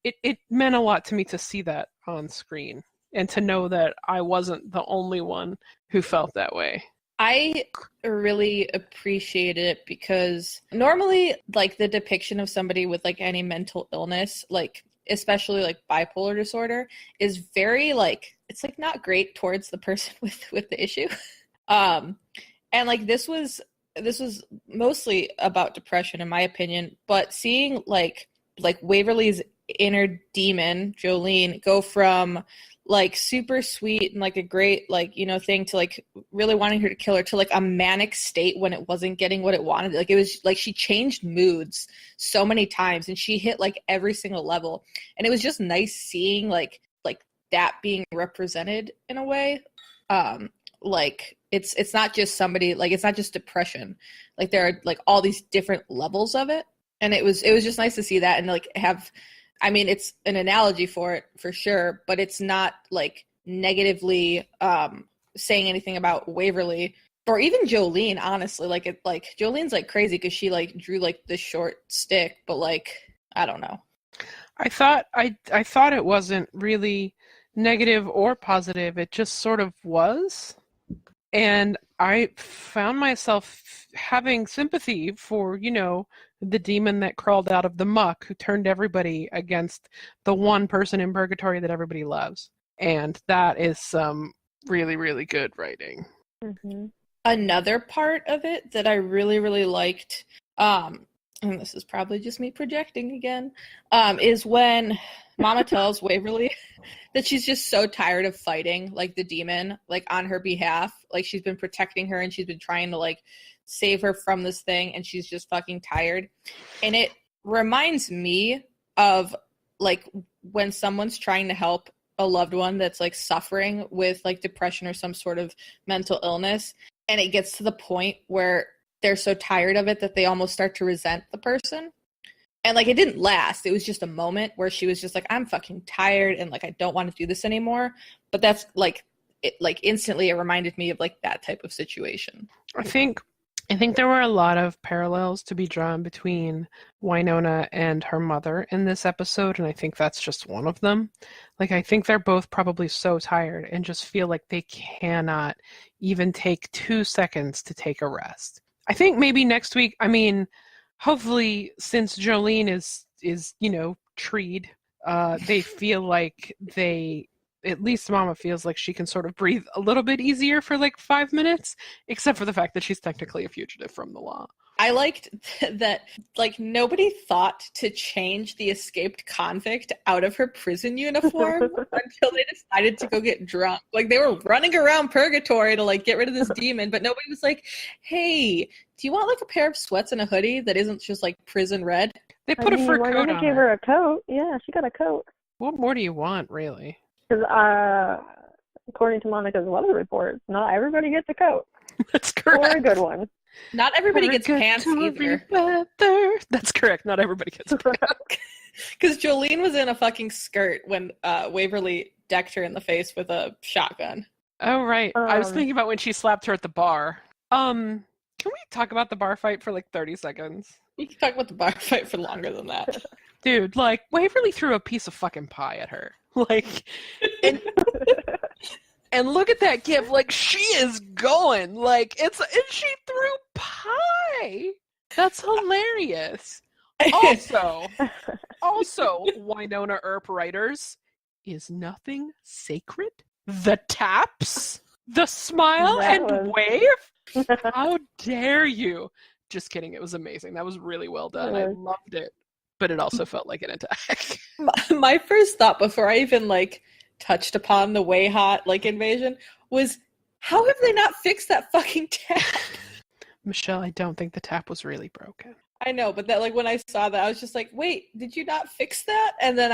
it meant a lot to me to see that on screen and to know that I wasn't the only one who felt that way. I really appreciated it because normally like the depiction of somebody with like any mental illness, like especially like bipolar disorder, is very like, it's like not great towards the person with the issue. And like this was mostly about depression in my opinion, but seeing like like Waverly's inner demon, Jolene, go from like super sweet and like a great like, you know, thing to like really wanting her to kill her to like a manic state when it wasn't getting what it wanted. Like it was like she changed moods so many times and she hit like every single level. And it was just nice seeing like that being represented in a way. Like it's not just somebody, like it's not just depression. Like there are like all these different levels of it. And it was just nice to see that and like have, I mean, it's an analogy for it for sure, but it's not like negatively saying anything about Waverly or even Jolene, honestly. Like it, like Jolene's like crazy because she like drew like this short stick, but like I don't know. I thought it wasn't really negative or positive. It just sort of was. And I found myself having sympathy for, you know, the demon that crawled out of the muck who turned everybody against the one person in purgatory that everybody loves. And that is some really, really good writing. Mm-hmm. Another part of it that I really, really liked, and this is probably just me projecting again, is when Mama tells Waverly that she's just so tired of fighting like the demon, like on her behalf. Like she's been protecting her and she's been trying to like save her from this thing and she's just fucking tired. And it reminds me of like when someone's trying to help a loved one that's like suffering with like depression or some sort of mental illness, and it gets to the point where they're so tired of it that they almost start to resent the person. And like it didn't last. It was just a moment where she was just like, I'm fucking tired and like I don't want to do this anymore. But that's like it, like instantly it reminded me of like that type of situation. I think there were a lot of parallels to be drawn between Wynonna and her mother in this episode, and I think that's just one of them. Like, I think they're both probably so tired and just feel like they cannot even take 2 seconds to take a rest. I think maybe next week, I mean, hopefully, since Jolene is you know, treed, they feel like at least Mama feels like she can sort of breathe a little bit easier for like 5 minutes, except for the fact that she's technically a fugitive from the law. I liked that like nobody thought to change the escaped convict out of her prison uniform until they decided to go get drunk. Like they were running around purgatory to like get rid of this demon, but nobody was like, hey, do you want like a pair of sweats and a hoodie that isn't just like prison red? They put a fur coat on gave her a coat. Yeah, she got a coat. What more do you want, really? Because according to Monica's weather report, not everybody gets a coat. That's correct. Or a good one. Not everybody gets pants either. Weather. That's correct. Not everybody gets pants. Because Jolene was in a fucking skirt when Waverly decked her in the face with a shotgun. Oh, right. I was thinking about when she slapped her at the bar. Can we talk about the bar fight for like 30 seconds? We can talk about the bar fight for longer than that. Dude, like, Waverly threw a piece of fucking pie at her. Like, and look at that gif. Like, she is going. Like, and she threw pie. That's hilarious. Also, Wynonna Earp writers, is nothing sacred? The taps? The smile and wave? How dare you? Just kidding. It was amazing. That was really well done. I loved it. But it also felt like an attack. My first thought before I even like touched upon the way hot like invasion was, how have they not fixed that fucking tap? Michelle, I don't think the tap was really broken. I know, but that like when I saw that, I was just like, wait, did you not fix that? And then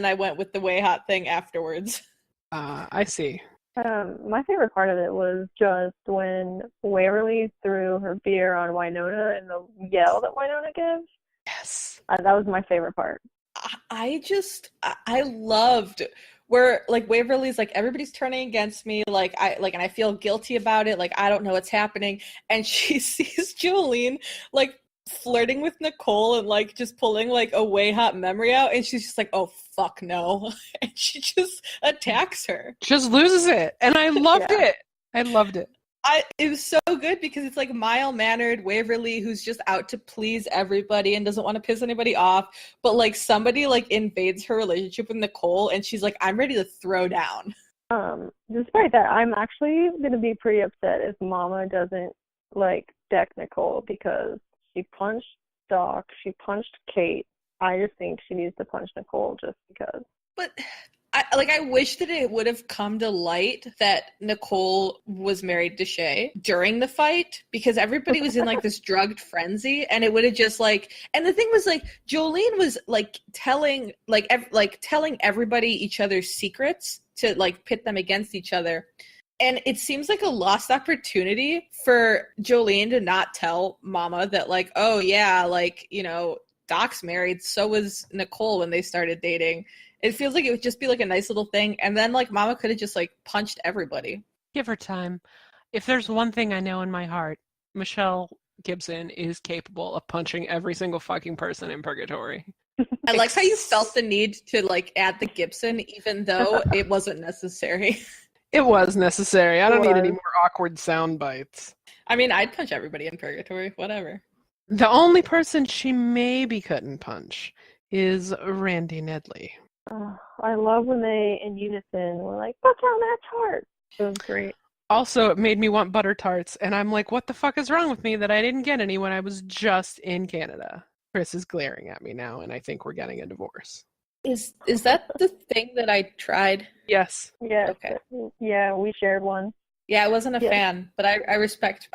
I went with the way hot thing afterwards. I see. My favorite part of it was just when Waverly threw her beer on Wynonna and the yell that Wynonna gives. Yes. That was my favorite part. I loved where like Waverly's like, everybody's turning against me, and I feel guilty about it, like I don't know what's happening, and she sees Jolene like flirting with Nicole and like just pulling like a way hot memory out, and she's just like, oh fuck no, and she just attacks her, just loses it, and I loved it. I loved it. It was so good because it's like mild-mannered Waverly who's just out to please everybody and doesn't want to piss anybody off, but like somebody like invades her relationship with Nicole and she's like, I'm ready to throw down. Despite that, I'm actually gonna be pretty upset if Mama doesn't like deck Nicole, because she punched Doc, she punched Kate. I just think she needs to punch Nicole just because. But I wish that it would have come to light that Nicole was married to Shay during the fight, because everybody was in like this drugged frenzy, and it would have just like. And the thing was like Jolene was like telling everybody each other's secrets to like pit them against each other. And it seems like a lost opportunity for Jolene to not tell Mama that, like, oh yeah, like, you know, Doc's married, so was Nicole when they started dating. It feels like it would just be like a nice little thing, and then like Mama could have just like punched everybody. Give her time. If there's one thing I know in my heart, Michelle Gibson is capable of punching every single fucking person in purgatory. I like how you felt the need to like add the Gibson, even though it wasn't necessary. It was necessary. I don't need any more awkward sound bites. I mean, I'd punch everybody in purgatory, whatever. The only person she maybe couldn't punch is Randy Nedley. I love when they, in unison, were like, "Look down that tart." It was great. Also, it made me want butter tarts, and I'm like, what the fuck is wrong with me that I didn't get any when I was just in Canada? Chris is glaring at me now, and I think we're getting a divorce. Is that the thing that I tried? Yes. Yeah. Okay. Yeah, we shared one. Yeah, I wasn't a fan, but I respect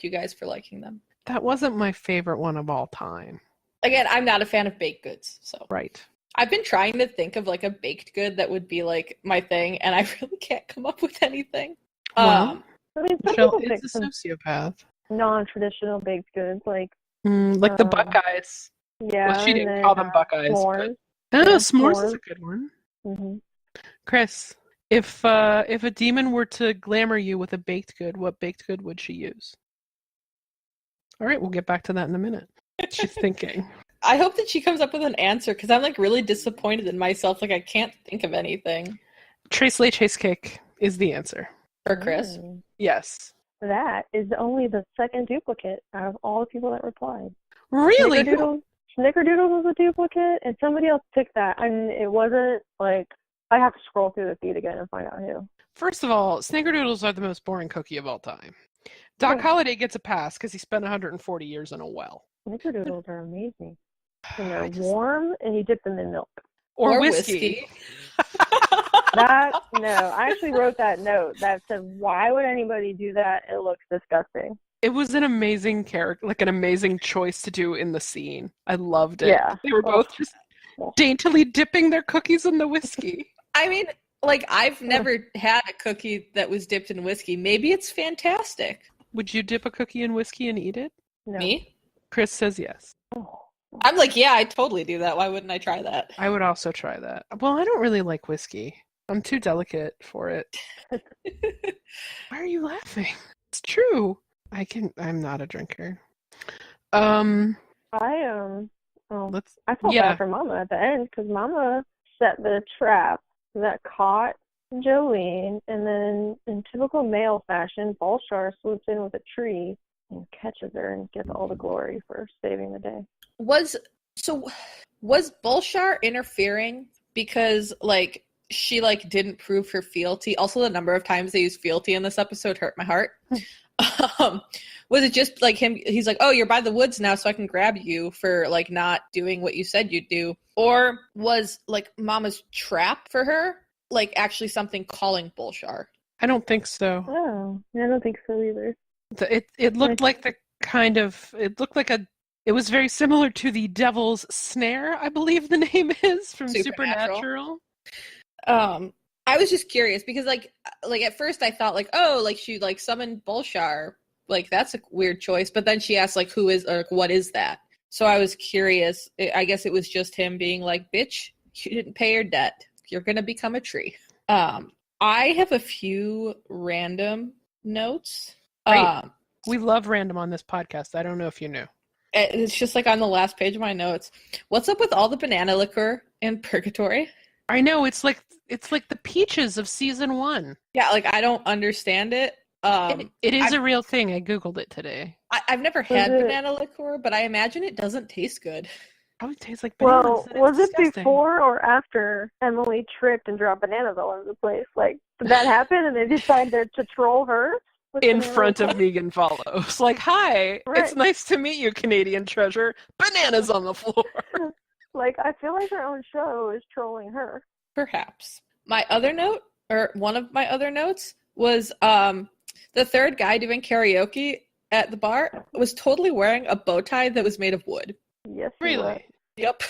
you guys for liking them. That wasn't my favorite one of all time. Again, I'm not a fan of baked goods, so. Right. I've been trying to think of like a baked good that would be like my thing, and I really can't come up with anything. Well, I mean, some Michelle people pick is a some sociopath. non-traditional baked goods, like the Buckeyes. yeah. Well, she and didn't then, call them Buckeyes. s'mores. But... Yeah, s'mores is s'mores. a good one. Mm-hmm. Chris, if a demon were to glamour you with a baked good, what baked good would she use? All right, we'll get back to that in a minute. She's thinking. I hope that she comes up with an answer, because I'm like really disappointed in myself. Like I can't think of anything. Tres leches cake is the answer. For Chris. Yes. That is only the second duplicate out of all the people that replied. Really? Snickerdoodles was a duplicate, and somebody else picked that. And it wasn't like, I have to scroll through the feed again and find out who. First of all, Snickerdoodles are the most boring cookie of all time. Doc Holliday gets a pass because he spent 140 years in a well. Snickerdoodles are amazing. And they're warm, and you dip them in milk. Or whiskey. I actually wrote that note that said, why would anybody do that? It looks disgusting. It was an amazing character, like an amazing choice to do in the scene. I loved it. Yeah. They were both just daintily dipping their cookies in the whiskey. I mean, like, I've never had a cookie that was dipped in whiskey. Maybe it's fantastic. Would you dip a cookie in whiskey and eat it? No. Me? Chris says yes. Oh. I'm like, yeah, I totally do that. Why wouldn't I try that? I would also try that. Well, I don't really like whiskey. I'm too delicate for it. Why are you laughing? It's true. I'm not a drinker. I Let's. felt bad for Mama at the end, because Mama set the trap that caught Jolene, and then in typical male fashion, Bolshar swoops in with a tree and catches her and gets all the glory for saving the day. Was Bolshar interfering because like she like didn't prove her fealty? Also, the number of times they used fealty in this episode hurt my heart. Was it just like him? He's like, oh, you're by the woods now, so I can grab you for like not doing what you said you'd do. Or was like Mama's trap for her like actually something calling Bolshar? I don't think so. Oh, I don't think so either. It looked like it was very similar to the Devil's Snare, I believe the name is, from Supernatural. I was just curious because like at first I thought like, oh, like she like summoned Bolshar, like that's a weird choice, but then she asked like who is or like, what is that? So I was curious. I guess it was just him being like, bitch, you didn't pay your debt, you're gonna become a tree. I have a few random notes. We love random on this podcast. I don't know if you knew. It's just like on the last page of my notes. What's up with all the banana liquor in Purgatory? I know, it's like the peaches of season 1. Yeah, like I don't understand it. It is a real thing. I googled it today. I've never had banana liquor, but I imagine it doesn't taste good. Probably tastes like bananas. Well, was it before or after Emily tripped and dropped bananas all over the place? Like, did that happen and they decided to troll her? In front of Megan Follows. Like, hi, It's nice to meet you, Canadian treasure. Bananas on the floor. Like, I feel like her own show is trolling her. Perhaps. My other note, or one of my other notes, was the third guy doing karaoke at the bar was totally wearing a bow tie that was made of wood. Yes, she Really? was. Yep.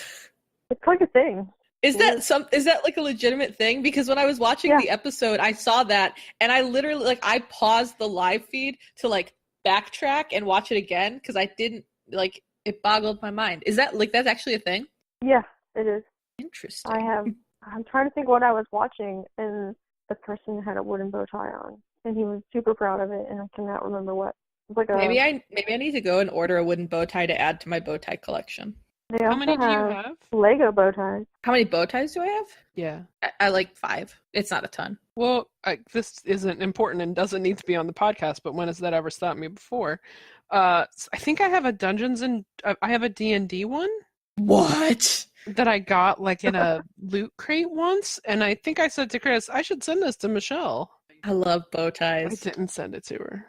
It's like a thing. Is that like a legitimate thing? Because when I was watching the episode, I saw that, and I literally, like, I paused the live feed to, like, backtrack and watch it again, because I didn't, like, it boggled my mind. Is that, like, that's actually a thing? Yeah, it is. Interesting. I'm trying to think what I was watching, and the person had a wooden bow tie on, and he was super proud of it, and I cannot remember what. It was like Maybe I need to go and order a wooden bow tie to add to my bow tie collection. They How also many do you have? Lego bow ties. How many bow ties do I have? Yeah. I like 5. It's not a ton. Well, this isn't important and doesn't need to be on the podcast, but when has that ever stopped me before? I think I have a I have a D&D one. What? That I got, like, in a loot crate once, and I think I said to Chris, I should send this to Michelle. I love bow I ties. didn't send it to her.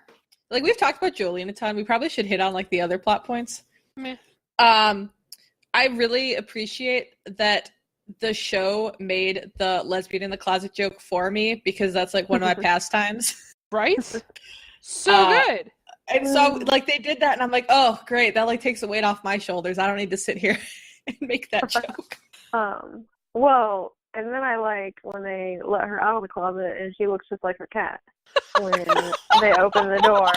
Like, we've talked about Jolene a ton. We probably should hit on, like, the other plot points. Meh. I really appreciate that the show made the lesbian in the closet joke for me, because that's, like, one of my pastimes. Right? So good! And so, like, they did that, and I'm like, oh, great. That, like, takes the weight off my shoulders. I don't need to sit here and make that joke. Well, and then I like when they let her out of the closet and she looks just like her cat when they open the door.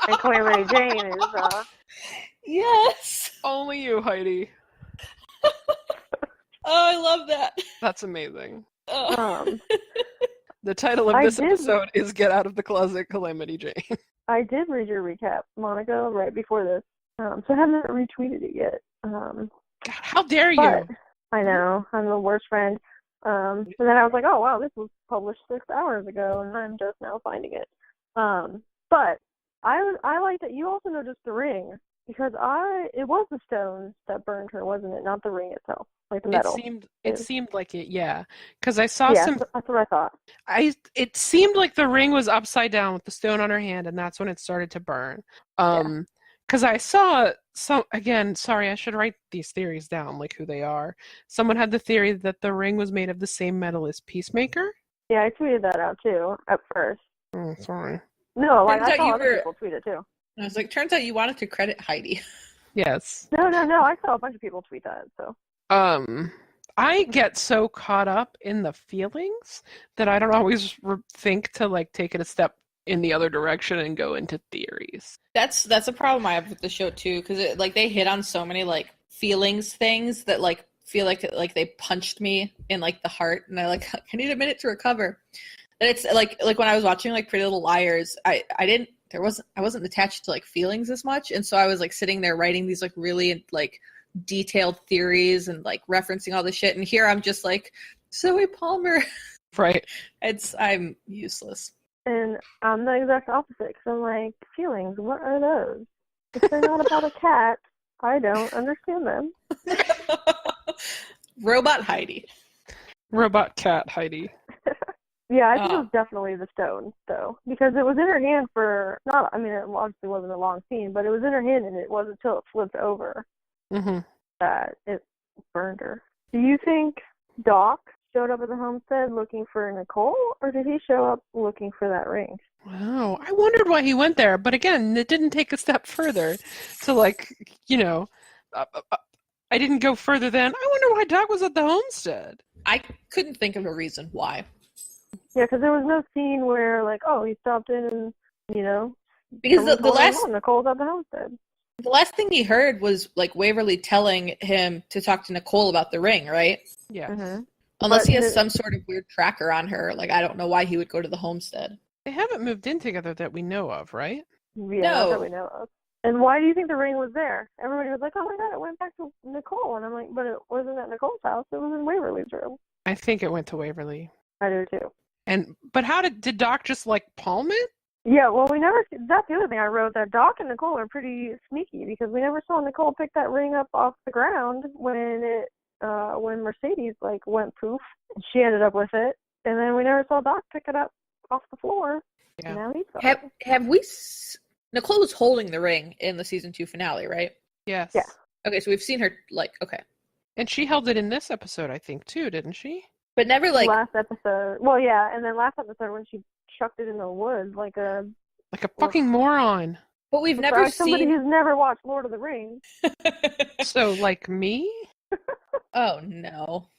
And Calamity Jane is, Yes! Only you, Heidi. Oh, I love that. That's amazing. Oh. The title of this episode is Get Out of the Closet, Calamity Jane. I did read your recap, Monica, right before this. So I haven't retweeted it yet. God, how dare but you? I know, I'm the worst friend. And then I was like, oh wow, this was published 6 hours ago, and I'm just now finding it. But I like that you also noticed the ring, because it was the stones that burned her, wasn't it? Not the ring itself, like the metal. It seemed like it, yeah. Because I saw that's what I thought. It seemed like the ring was upside down with the stone on her hand, and that's when it started to burn. Because I saw again, sorry, I should write these theories down, like who they are. Someone had the theory that the ring was made of the same metal as Peacemaker. Yeah, I tweeted that out too, at first. Oh, sorry. No, like, I saw other people tweet it too. I was like, turns out you wanted to credit Heidi. Yes. No, I saw a bunch of people tweet that, so. I get so caught up in the feelings that I don't always think to, like, take it a step in the other direction and go into theories. That's a problem I have with the show too, because like they hit on so many like feelings things that like feel like they punched me in like the heart, and I need a minute to recover. And it's like when I was watching like Pretty Little Liars, I wasn't attached to like feelings as much, and so I was like sitting there writing these like really like detailed theories and like referencing all this shit, and here I'm just like Zoe Palmer. Right. I'm useless. And I'm the exact opposite, because I'm like, feelings, what are those? If they're not about a cat, I don't understand them. Robot Heidi. Robot cat Heidi. Yeah, I think it was definitely the stone, though, because it was in her hand for, it obviously wasn't a long scene, but it was in her hand, and it wasn't until it flipped over that it burned her. Do you think Doc showed up at the homestead looking for Nicole, or did he show up looking for that ring? Wow, I wondered why he went there, but again, it didn't take a step further to, like, I didn't go further than, I wonder why Doc was at the homestead. I couldn't think of a reason why. Yeah, because there was no scene where, like, oh, he stopped in and, because the last Nicole's at the homestead. The last thing he heard was like Waverly telling him to talk to Nicole about the ring, right? Yeah. Mm-hmm. Unless he has some sort of weird tracker on her. Like, I don't know why he would go to the homestead. They haven't moved in together that we know of, right? Yeah, No. not that we know of. And why do you think the ring was there? Everybody was like, oh my god, it went back to Nicole. And I'm like, but it wasn't at Nicole's house. It was in Waverly's room. I think it went to Waverly. I do too. But how did Doc just, like, palm it? Yeah, well, that's the other thing I wrote, that Doc and Nicole are pretty sneaky, because we never saw Nicole pick that ring up off the ground when Mercedes, like, went poof, and she ended up with it, and then we never saw Doc pick it up off the floor. Yeah. Now he's got it. Have we... Nicole was holding the ring in the season 2 finale, right? Yes. Yeah. Okay, so we've seen her, like, okay. And she held it in this episode, I think, too, didn't she? But never like last episode. Well, yeah, and then last episode when she chucked it in the woods like a fucking moron. But we've never somebody seen. who's never watched Lord of the Rings. So, like me? Oh no.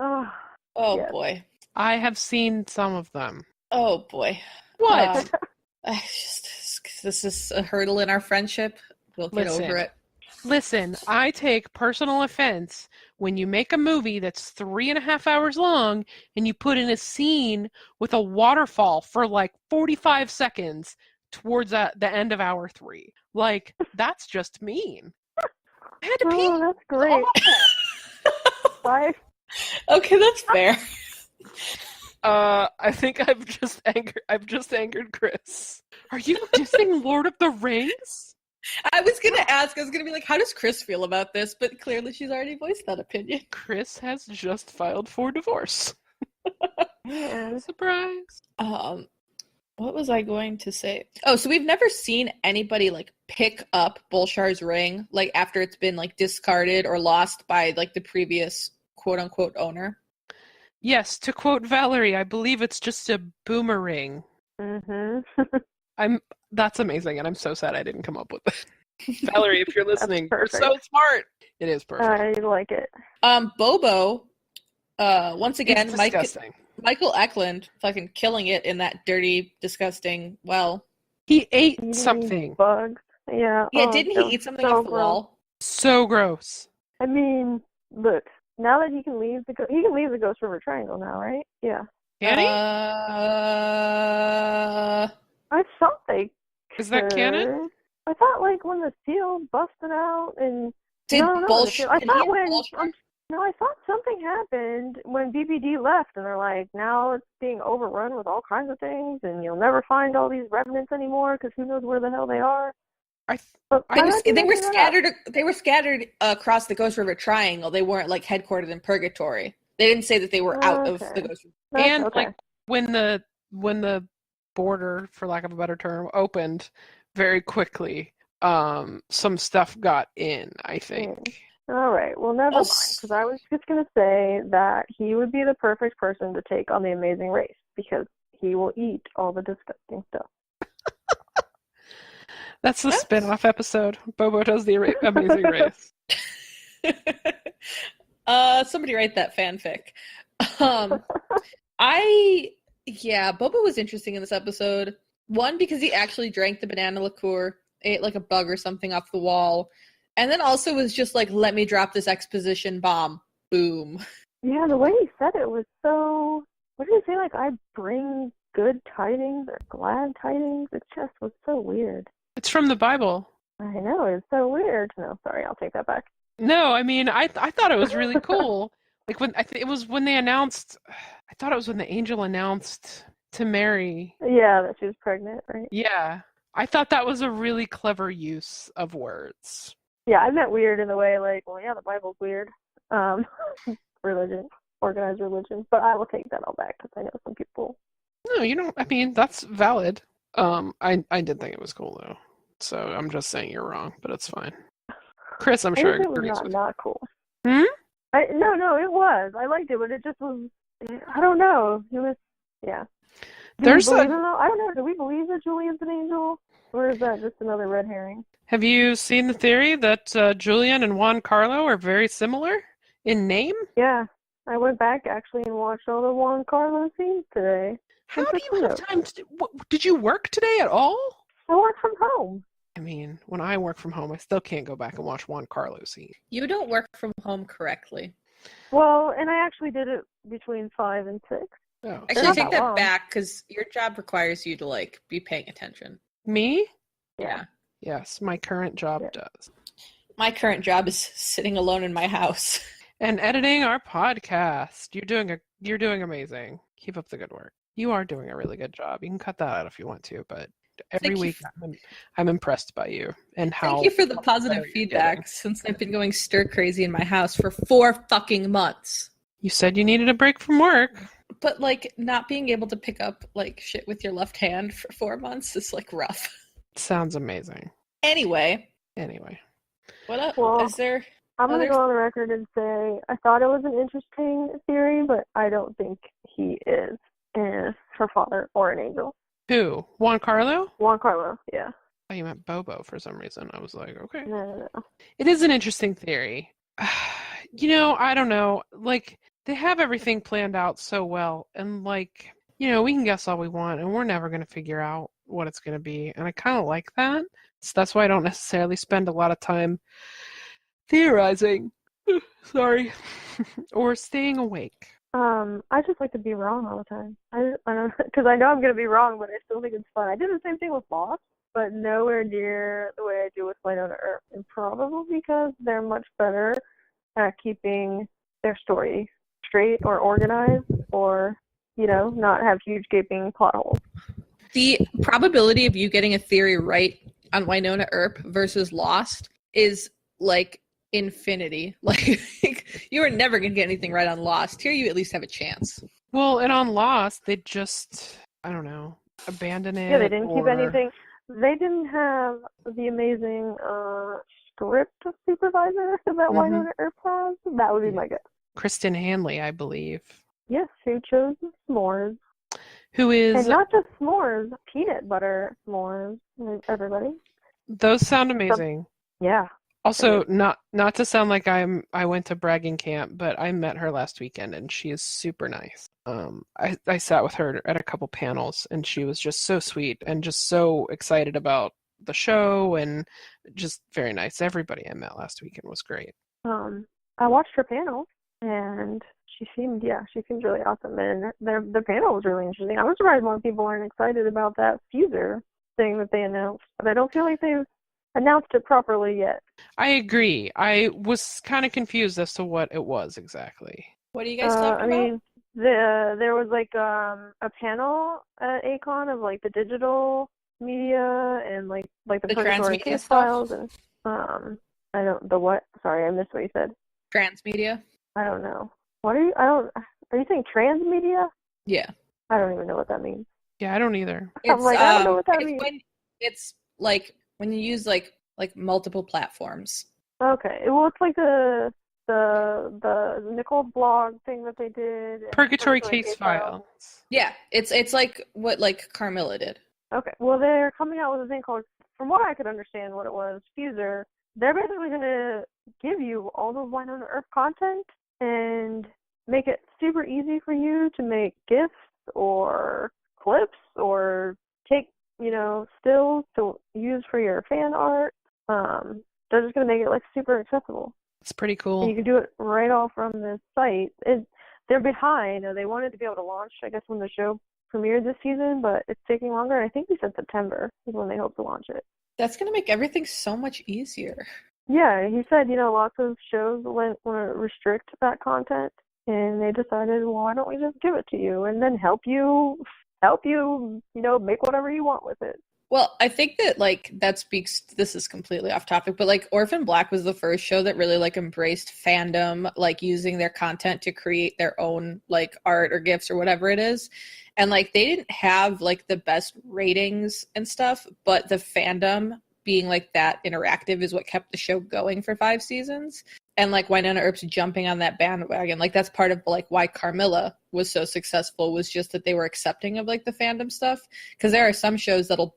Oh, Oh yes. boy. I have seen some of them. Oh boy. What? This is a hurdle in our friendship. We'll get over it. Listen, I take personal offense when you make a movie that's 3.5 hours long and you put in a scene with a waterfall for like 45 seconds towards the end of hour 3. Like, that's just mean. I had to pee. Oh, that's great. Bye. Okay, that's fair. I think I've just angered Chris. Are you dissing Lord of the Rings? I was gonna be like, how does Chris feel about this? But clearly she's already voiced that opinion. Chris has just filed for divorce. Man. Surprise. What was I going to say? Oh, so we've never seen anybody like pick up Bolshar's ring like after it's been like discarded or lost by like the previous quote unquote owner. Yes, to quote Valerie, I believe it's just a boomerang. Mm-hmm. That's amazing, and I'm so sad I didn't come up with it. Valerie, if you're listening, you're perfect. so smart. It is perfect. I like it. Bobo, once again, It's disgusting. Michael Eklund fucking killing it in that dirty, disgusting well. He ate Eating something. Bugs. Yeah. Yeah, oh, didn't that he was eat something so off the wall? So gross. I mean, look. Now that he can leave the Ghost River Triangle now, right? Yeah. Can he? I thought they Is that canon? could. I thought like when the seal busted out and Did no, Bolshar? I thought I thought something happened when BBD left, and they're like, now it's being overrun with all kinds of things, and you'll never find all these remnants anymore because who knows where the hell they are. They were scattered. They were scattered across the Ghost River Triangle. They weren't like headquartered in Purgatory. They didn't say that they were out of the Ghost River. And like when the border, for lack of a better term, opened very quickly, some stuff got in, I think. All right. Well, never mind, because I was just going to say that he would be the perfect person to take on the Amazing Race because he will eat all the disgusting stuff. That's the spin-off episode. Bobo does the Amazing Race. Somebody write that fanfic. Bobo was interesting in this episode. One, because he actually drank the banana liqueur, ate like a bug or something off the wall, and then also was just like, let me drop this exposition bomb. Boom. Yeah, the way he said it was so... What did he say? Like, I bring good tidings or glad tidings? It just was so weird. It's from the Bible. I know, it's so weird. No, sorry, I'll take that back. No, I mean, I thought it was really cool. Like when it was when they announced. I thought it was when the angel announced to Mary. Yeah, that she was pregnant, right? Yeah, I thought that was a really clever use of words. Yeah, I meant weird in the way like, well, yeah, the Bible's weird. Religion, organized religion, but I will take that all back because I know some people. No, you don't. I mean, that's valid. I did think it was cool though. So I'm just saying you're wrong, but it's fine. Chris, I'm sure it was agrees with not cool. Hmm? No, it was. I liked it, but it just was. I don't know. It was. Yeah. I don't know. Do we believe that Julian's an angel, or is that just another red herring? Have you seen the theory that Julian and Juan Carlo are very similar in name? Yeah, I went back actually and watched all the Juan Carlo scenes today. How do you have time to did you work today at all? I work from home. I mean, when I work from home, I still can't go back and watch Juan Carlo scene. You don't work from home correctly. Well, and I actually did it between 5 and 6. Oh. Actually, take that back because your job requires you to like be paying attention. Me? Yeah. Yes, my current job does. My current job is sitting alone in my house and editing our podcast. You're doing amazing. Keep up the good work. You are doing a really good job. You can cut that out if you want to, but every week I'm impressed by you and how. Thank you for the positive feedback since I've been going stir crazy in my house for 4 fucking months. You said you needed a break from work. But like not being able to pick up like shit with your left hand for 4 months is like rough. Sounds amazing. Anyway. Anyway. What up? Well, is there I'm going to Others- go on the record and say I thought it was an interesting theory, but I don't think he is her father or an angel. Who? Juan Carlo? Juan Carlo, yeah. Oh, you meant Bobo for some reason. I was like, okay. No. It is an interesting theory. I don't know. Like, they have everything planned out so well, and like, we can guess all we want, and we're never going to figure out what it's going to be. And I kind of like that. So that's why I don't necessarily spend a lot of time theorizing. Sorry. Or staying awake. I just like to be wrong all the time. I don't, because I know I'm going to be wrong, but I still think it's fun. I did the same thing with Lost, but nowhere near the way I do with Wynonna Earp, and probably because they're much better at keeping their story straight or organized, or not have huge gaping plot holes. The probability of you getting a theory right on Wynonna Earp versus Lost is like infinity. Like you are never going to get anything right on Lost. Here you at least have a chance. Well, and on Lost, they just, I don't know, abandon it. Yeah, they didn't keep anything. They didn't have the amazing script supervisor that Wynonna Earp has. That would be my guess. Kristen Hanley, I believe. Yes, who chose s'mores. Who is... And not just s'mores, peanut butter s'mores, everybody. Those sound amazing. Yeah. Also, not to sound like I went to bragging camp, but I met her last weekend, and she is super nice. I sat with her at a couple panels, and she was just so sweet and just so excited about the show, and just very nice. Everybody I met last weekend was great. I watched her panel, and she seemed really awesome, and the panel was really interesting. I was surprised more people weren't excited about that fuser thing that they announced, but I don't feel like they've announced it properly yet. I agree. I was kind of confused as to what it was exactly. What are you guys talking about? I mean, there was like a panel at ACON of like the digital media and like the Purgatory case files, and I don't the what? Sorry, I missed what you said. Transmedia. I don't know. What are you? Are you saying transmedia? Yeah. I don't even know what that means. Yeah, I don't either. I'm like, I don't know what that means. It's like when you use like multiple platforms. Okay. Well, it's like the Nicole's blog thing that they did. Purgatory case files. Yeah, it's like what like Carmilla did. Okay. Well, they're coming out with a thing called, from what I could understand what it was, Fuser. They're basically going to give you all the Wynonna Earp content and make it super easy for you to make GIFs or clips or take, stills to use for your fan art. They're just going to make it like super accessible. It's pretty cool. And you can do it right all from the site. They're behind. They wanted to be able to launch, I guess, when the show premiered this season, but it's taking longer. I think they said September is when they hope to launch it. That's going to make everything so much easier. Yeah, he said, lots of shows want to restrict that content, and they decided, well, why don't we just give it to you and then help you, make whatever you want with it. Well, I think that that speaks, this is completely off topic, but Orphan Black was the first show that really embraced fandom, using their content to create their own art or gifts or whatever it is. And they didn't have the best ratings and stuff, but the fandom being that interactive is what kept the show going for 5 seasons. And Wynonna Earp's jumping on that bandwagon, that's part of why Carmilla was so successful, was just that they were accepting of the fandom stuff. Because there are some shows that'll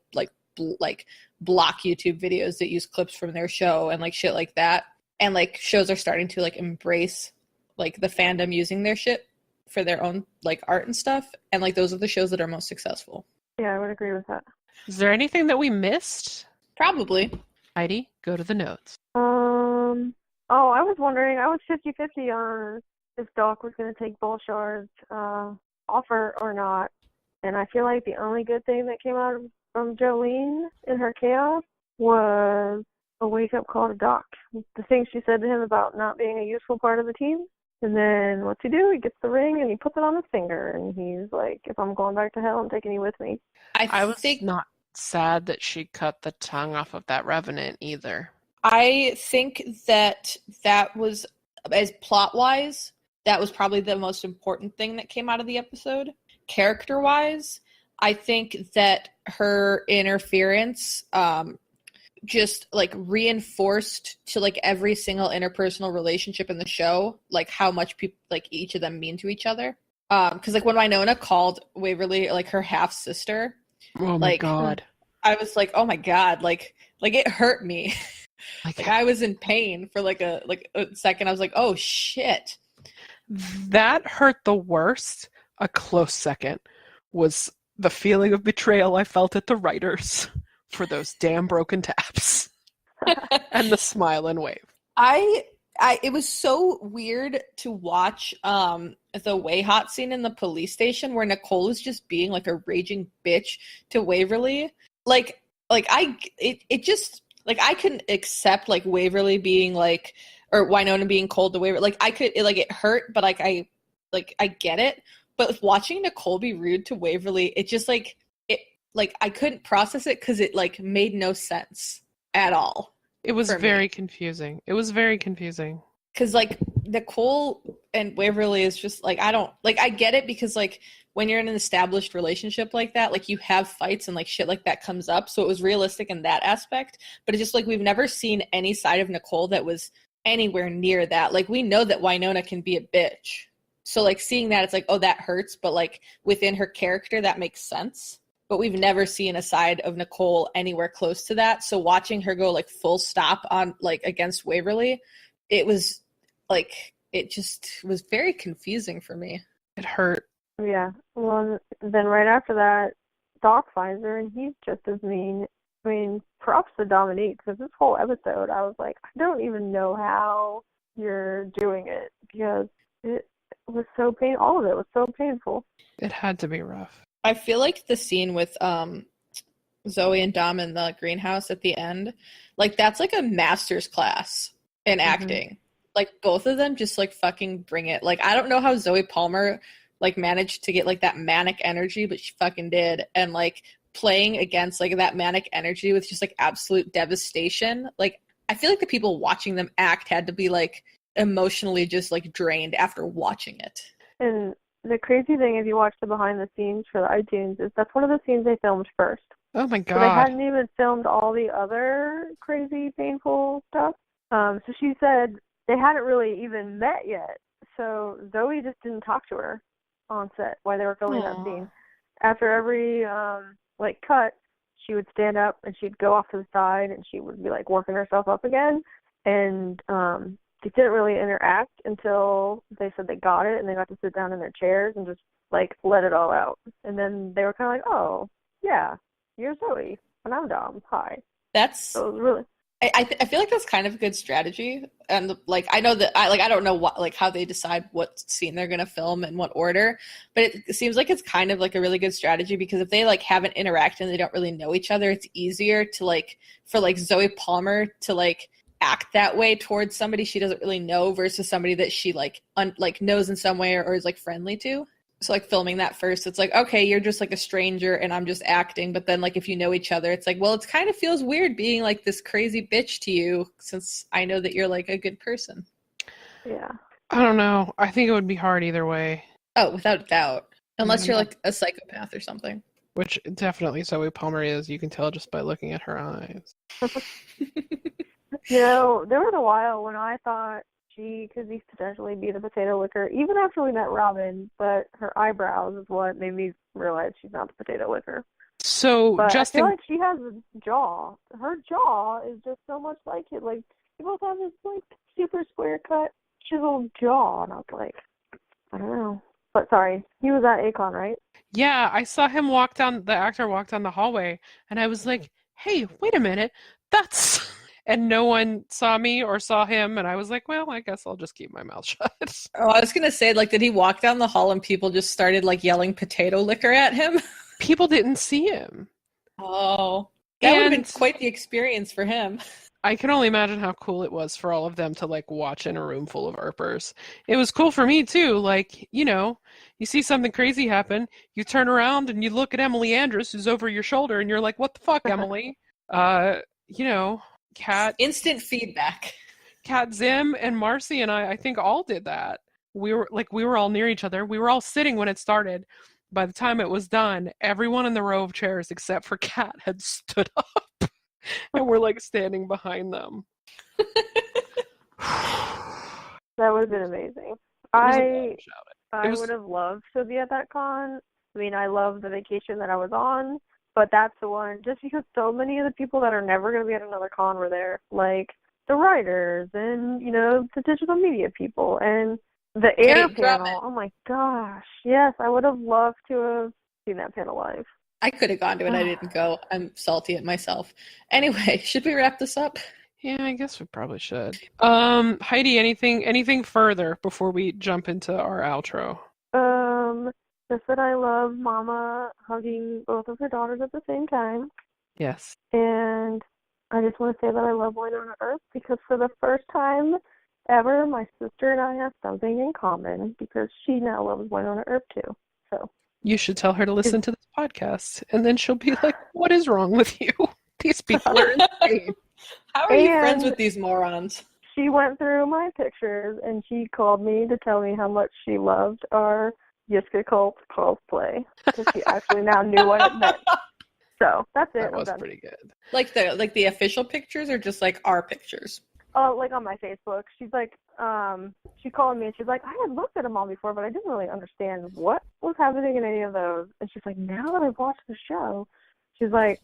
block YouTube videos that use clips from their show and shit like that. And shows are starting to embrace the fandom using their shit for their own art and stuff. And those are the shows that are most successful. Yeah, I would agree with that. Is there anything that we missed? Probably. Heidi, go to the notes. Oh, I was wondering, I was 50-50 on if Doc was going to take Bolshard's offer or not. And I feel like the only good thing that came out from Jolene in her chaos was a wake-up call to Doc. The things she said to him about not being a useful part of the team. And then what's he do? He gets the ring and he puts it on his finger. And he's like, if I'm going back to hell, I'm taking you with me. I was not sad that she cut the tongue off of that Revenant either. I think that was, as plot-wise, that was probably the most important thing that came out of the episode. Character-wise, I think that her interference just like reinforced to like every single interpersonal relationship in the show, like how much people like each of them mean to each other. Because like when Wynonna called Waverly like her half sister, Oh my like god. I was like, oh my god, like it hurt me. Like, Like I was in pain for like a second. I was like, oh shit. that hurt the worst. A close second was the feeling of betrayal I felt at the writers for those damn broken taps and the smile and wave. I it was so weird to watch the way hot scene in the police station where Nicole is just being like a raging bitch to Waverly. It just like I couldn't accept like Waverly being like or Wynonna being cold to Waverly. Like I could it hurt, but like I get it. But watching Nicole be rude to Waverly, it just like it like I couldn't process it because it like made no sense at all. It was For very me. confusing. It was very confusing. Because like Nicole and Waverly is just like I don't like I get it because like when you're in an established relationship like that, like you have fights and like shit like that comes up. So it was realistic in that aspect. But it's just like we've never seen any side of Nicole that was anywhere near that. Like we know that Wynonna can be a bitch. So like seeing that it's like, oh, that hurts, but like within her character that makes sense. But we've never seen a side of Nicole anywhere close to that. So watching her go like full stop on like against Waverly, it was like it just was very confusing for me. It hurt. Yeah. Well, then right after that, Doc finds her, and he's just as mean. I mean, props to Dominique, because this whole episode, I was like, I don't even know how you're doing it, because it was so painful. All of it was so painful. It had to be rough. I feel like the scene with Zoe and Dom in the greenhouse at the end, like that's like a master's class in acting. Like both of them just like fucking bring it. Like I don't know how Zoe Palmer like managed to get like that manic energy, but she fucking did. And like playing against like that manic energy with just like absolute devastation. Like I feel like the people watching them act had to be like emotionally just like drained after watching it. And the crazy thing, if you watch the behind the scenes for the iTunes, is that's one of the scenes they filmed first. Oh my So they god. hadn't even filmed all the other crazy, painful stuff. So she said they hadn't really even met yet. So Zoe just didn't talk to her on set while they were filming that scene. After every like cut, she would stand up and she'd go off to the side and she would be like working herself up again. And they didn't really interact until they said they got it and they got to sit down in their chairs and just like let it all out. And then they were kind of like, oh yeah, you're Zoe and I'm Dom. Hi. That's So it was really. I feel like that's kind of a good strategy, and like I know that I don't know what like how they decide what scene they're gonna film in what order, but it seems like it's kind of like a really good strategy because if they like haven't interacted and they don't really know each other, it's easier to like for like Zoe Palmer to like act that way towards somebody she doesn't really know versus somebody that she like like knows in some way or is like friendly to. So like filming that first, it's like, okay, you're just like a stranger and I'm just acting. But then like if you know each other, it's like, well, it kind of feels weird being like this crazy bitch to you since I know that you're like a good person. Yeah. I don't know. I think it would be hard either way. Oh, without doubt. Unless you're like a psychopath or something. Which definitely Zoe Palmer is. You can tell just by looking at her eyes. You know, there was a while when I thought she could potentially be the potato licker, even after we met Robin, but her eyebrows is what made me realize she's not the potato licker. So, But Justin, I feel like she has a jaw. Her jaw is just so much like it. Like, they both have this, like, super square cut, chiseled jaw, and I was like, I don't know. But sorry, he was at Akon, right? yeah, I saw him the actor walk down the hallway, and I was like, hey, wait a minute, that's... And no one saw me or saw him, and I was like, well, I guess I'll just keep my mouth shut. Oh, I was gonna say, like, did he walk down the hall and people just started like yelling potato licker at him? People didn't see him. Oh, that would have been And- quite the experience for him. I can only imagine how cool it was for all of them to like watch in a room full of Earpers. It was cool for me too. Like, you know, you see something crazy happen, you turn around and you look at Emily Andress who's over your shoulder and you're like, what the fuck, Emily? You know, Instant feedback. Kat Zim and Marcy and I think all did that. We were all near each other. We were all sitting when it started. By the time it was done, everyone in the row of chairs except for Kat had stood up. and we're like standing behind them. That would have been amazing. I would have loved to be at that con. I mean, I love the vacation that I was on, but that's the one, just because so many of the people that are never going to be at another con were there, like the writers and, the digital media people and the air panel. Oh my gosh. Yes, I would have loved to have seen that panel live. I could have gone to it. I didn't go. I'm salty at myself. Anyway, should we wrap this up? Yeah, I guess we probably should. Heidi, anything further before we jump into our outro? Just that I love Mama hugging both of her daughters at the same time. Yes. And I just want to say that I love Wynonna Earp because for the first time ever, my sister and I have something in common because she now loves Wynonna Earp too. So you should tell her to listen to this podcast, and then she'll be like, "What is wrong with you? These people are insane. How are you friends with these morons?" She went through my pictures and she called me to tell me how much she loved our Yiska Cult cosplay because she actually now knew what it meant. So that's it. That was pretty good. Like the official pictures or just like our pictures? Like on my Facebook. She's like, she called me and she's like, I had looked at them all before, but I didn't really understand what was happening in any of those. And she's like, now that I've watched the show, she's like,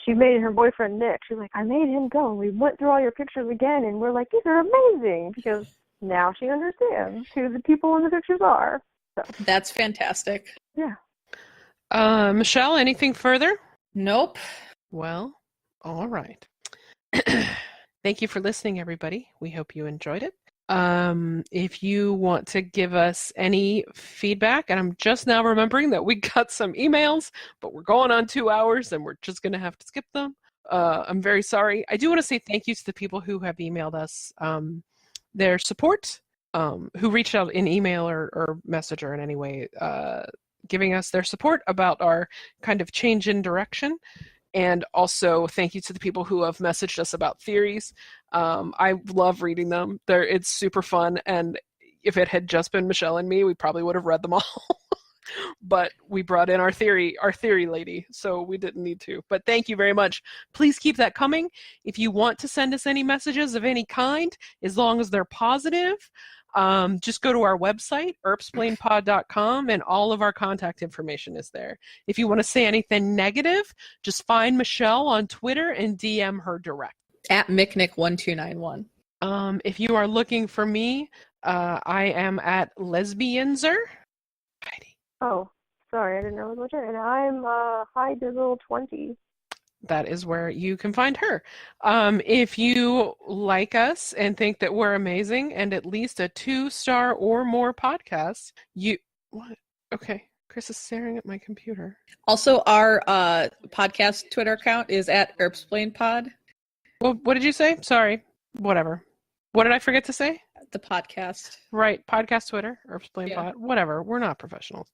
she made her boyfriend Nick. She's like, I made him go. We went through all your pictures again, and we're like, these are amazing because now she understands who the people in the pictures are. So. That's fantastic. Yeah. Michelle, anything further? Nope. Well, all right. Thank you for listening, everybody. We hope you enjoyed it. If you want to give us any feedback, and I'm just now remembering that we got some emails, but we're going on 2 hours and we're just going to have to skip them. I'm very sorry. I do want to say thank you to the people who have emailed us their support, who reached out in email or message or in any way, giving us their support about our kind of change in direction. And also thank you to the people who have messaged us about theories. I love reading them. It's super fun. And if it had just been Michelle and me, we probably would have read them all. But we brought in our theory lady, so we didn't need to. But thank you very much. Please keep that coming. If you want to send us any messages of any kind, as long as they're positive, just go to our website, earpsplainpod.com, and all of our contact information is there. If you want to say anything negative, just find Michelle on Twitter and DM her direct. At McNick1291. If you are looking for me, I am at Lesbianzer. Heidi. Oh, sorry, I didn't know it was her. And I'm HiDizzle20. That is where you can find her. If you like us and think that we're amazing and at least a 2-star or more podcast, what? Okay, Chris is staring at my computer. Also, our podcast Twitter account is at earpsplainpod. Well, what did you say? Sorry. Whatever. What did I forget to say? The podcast. Right. Podcast Twitter, earpsplainpod. Whatever. We're not professionals.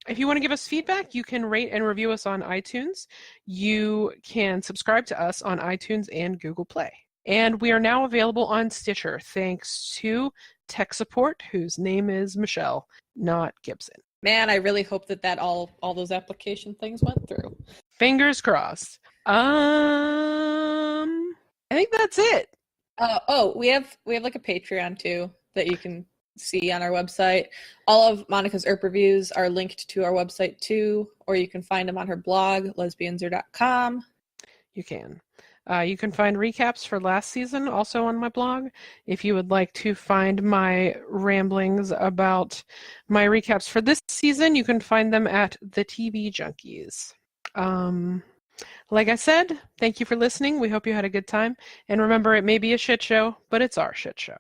If you want to give us feedback, you can rate and review us on iTunes. You can subscribe to us on iTunes and Google Play. And we are now available on Stitcher, thanks to tech support, whose name is Michelle, not Gibson. Man, I really hope that all those application things went through. Fingers crossed. I think that's it. We have like a Patreon too that you can see on our website. All of Monica's Earp reviews are linked to our website too, or you can find them on her blog, lesbianzer.com. You can. You can find recaps for last season also on my blog. If you would like to find my ramblings about my recaps for this season, you can find them at The TV Junkies. Like I said, thank you for listening. We hope you had a good time. And remember, it may be a shit show, but it's our shit show.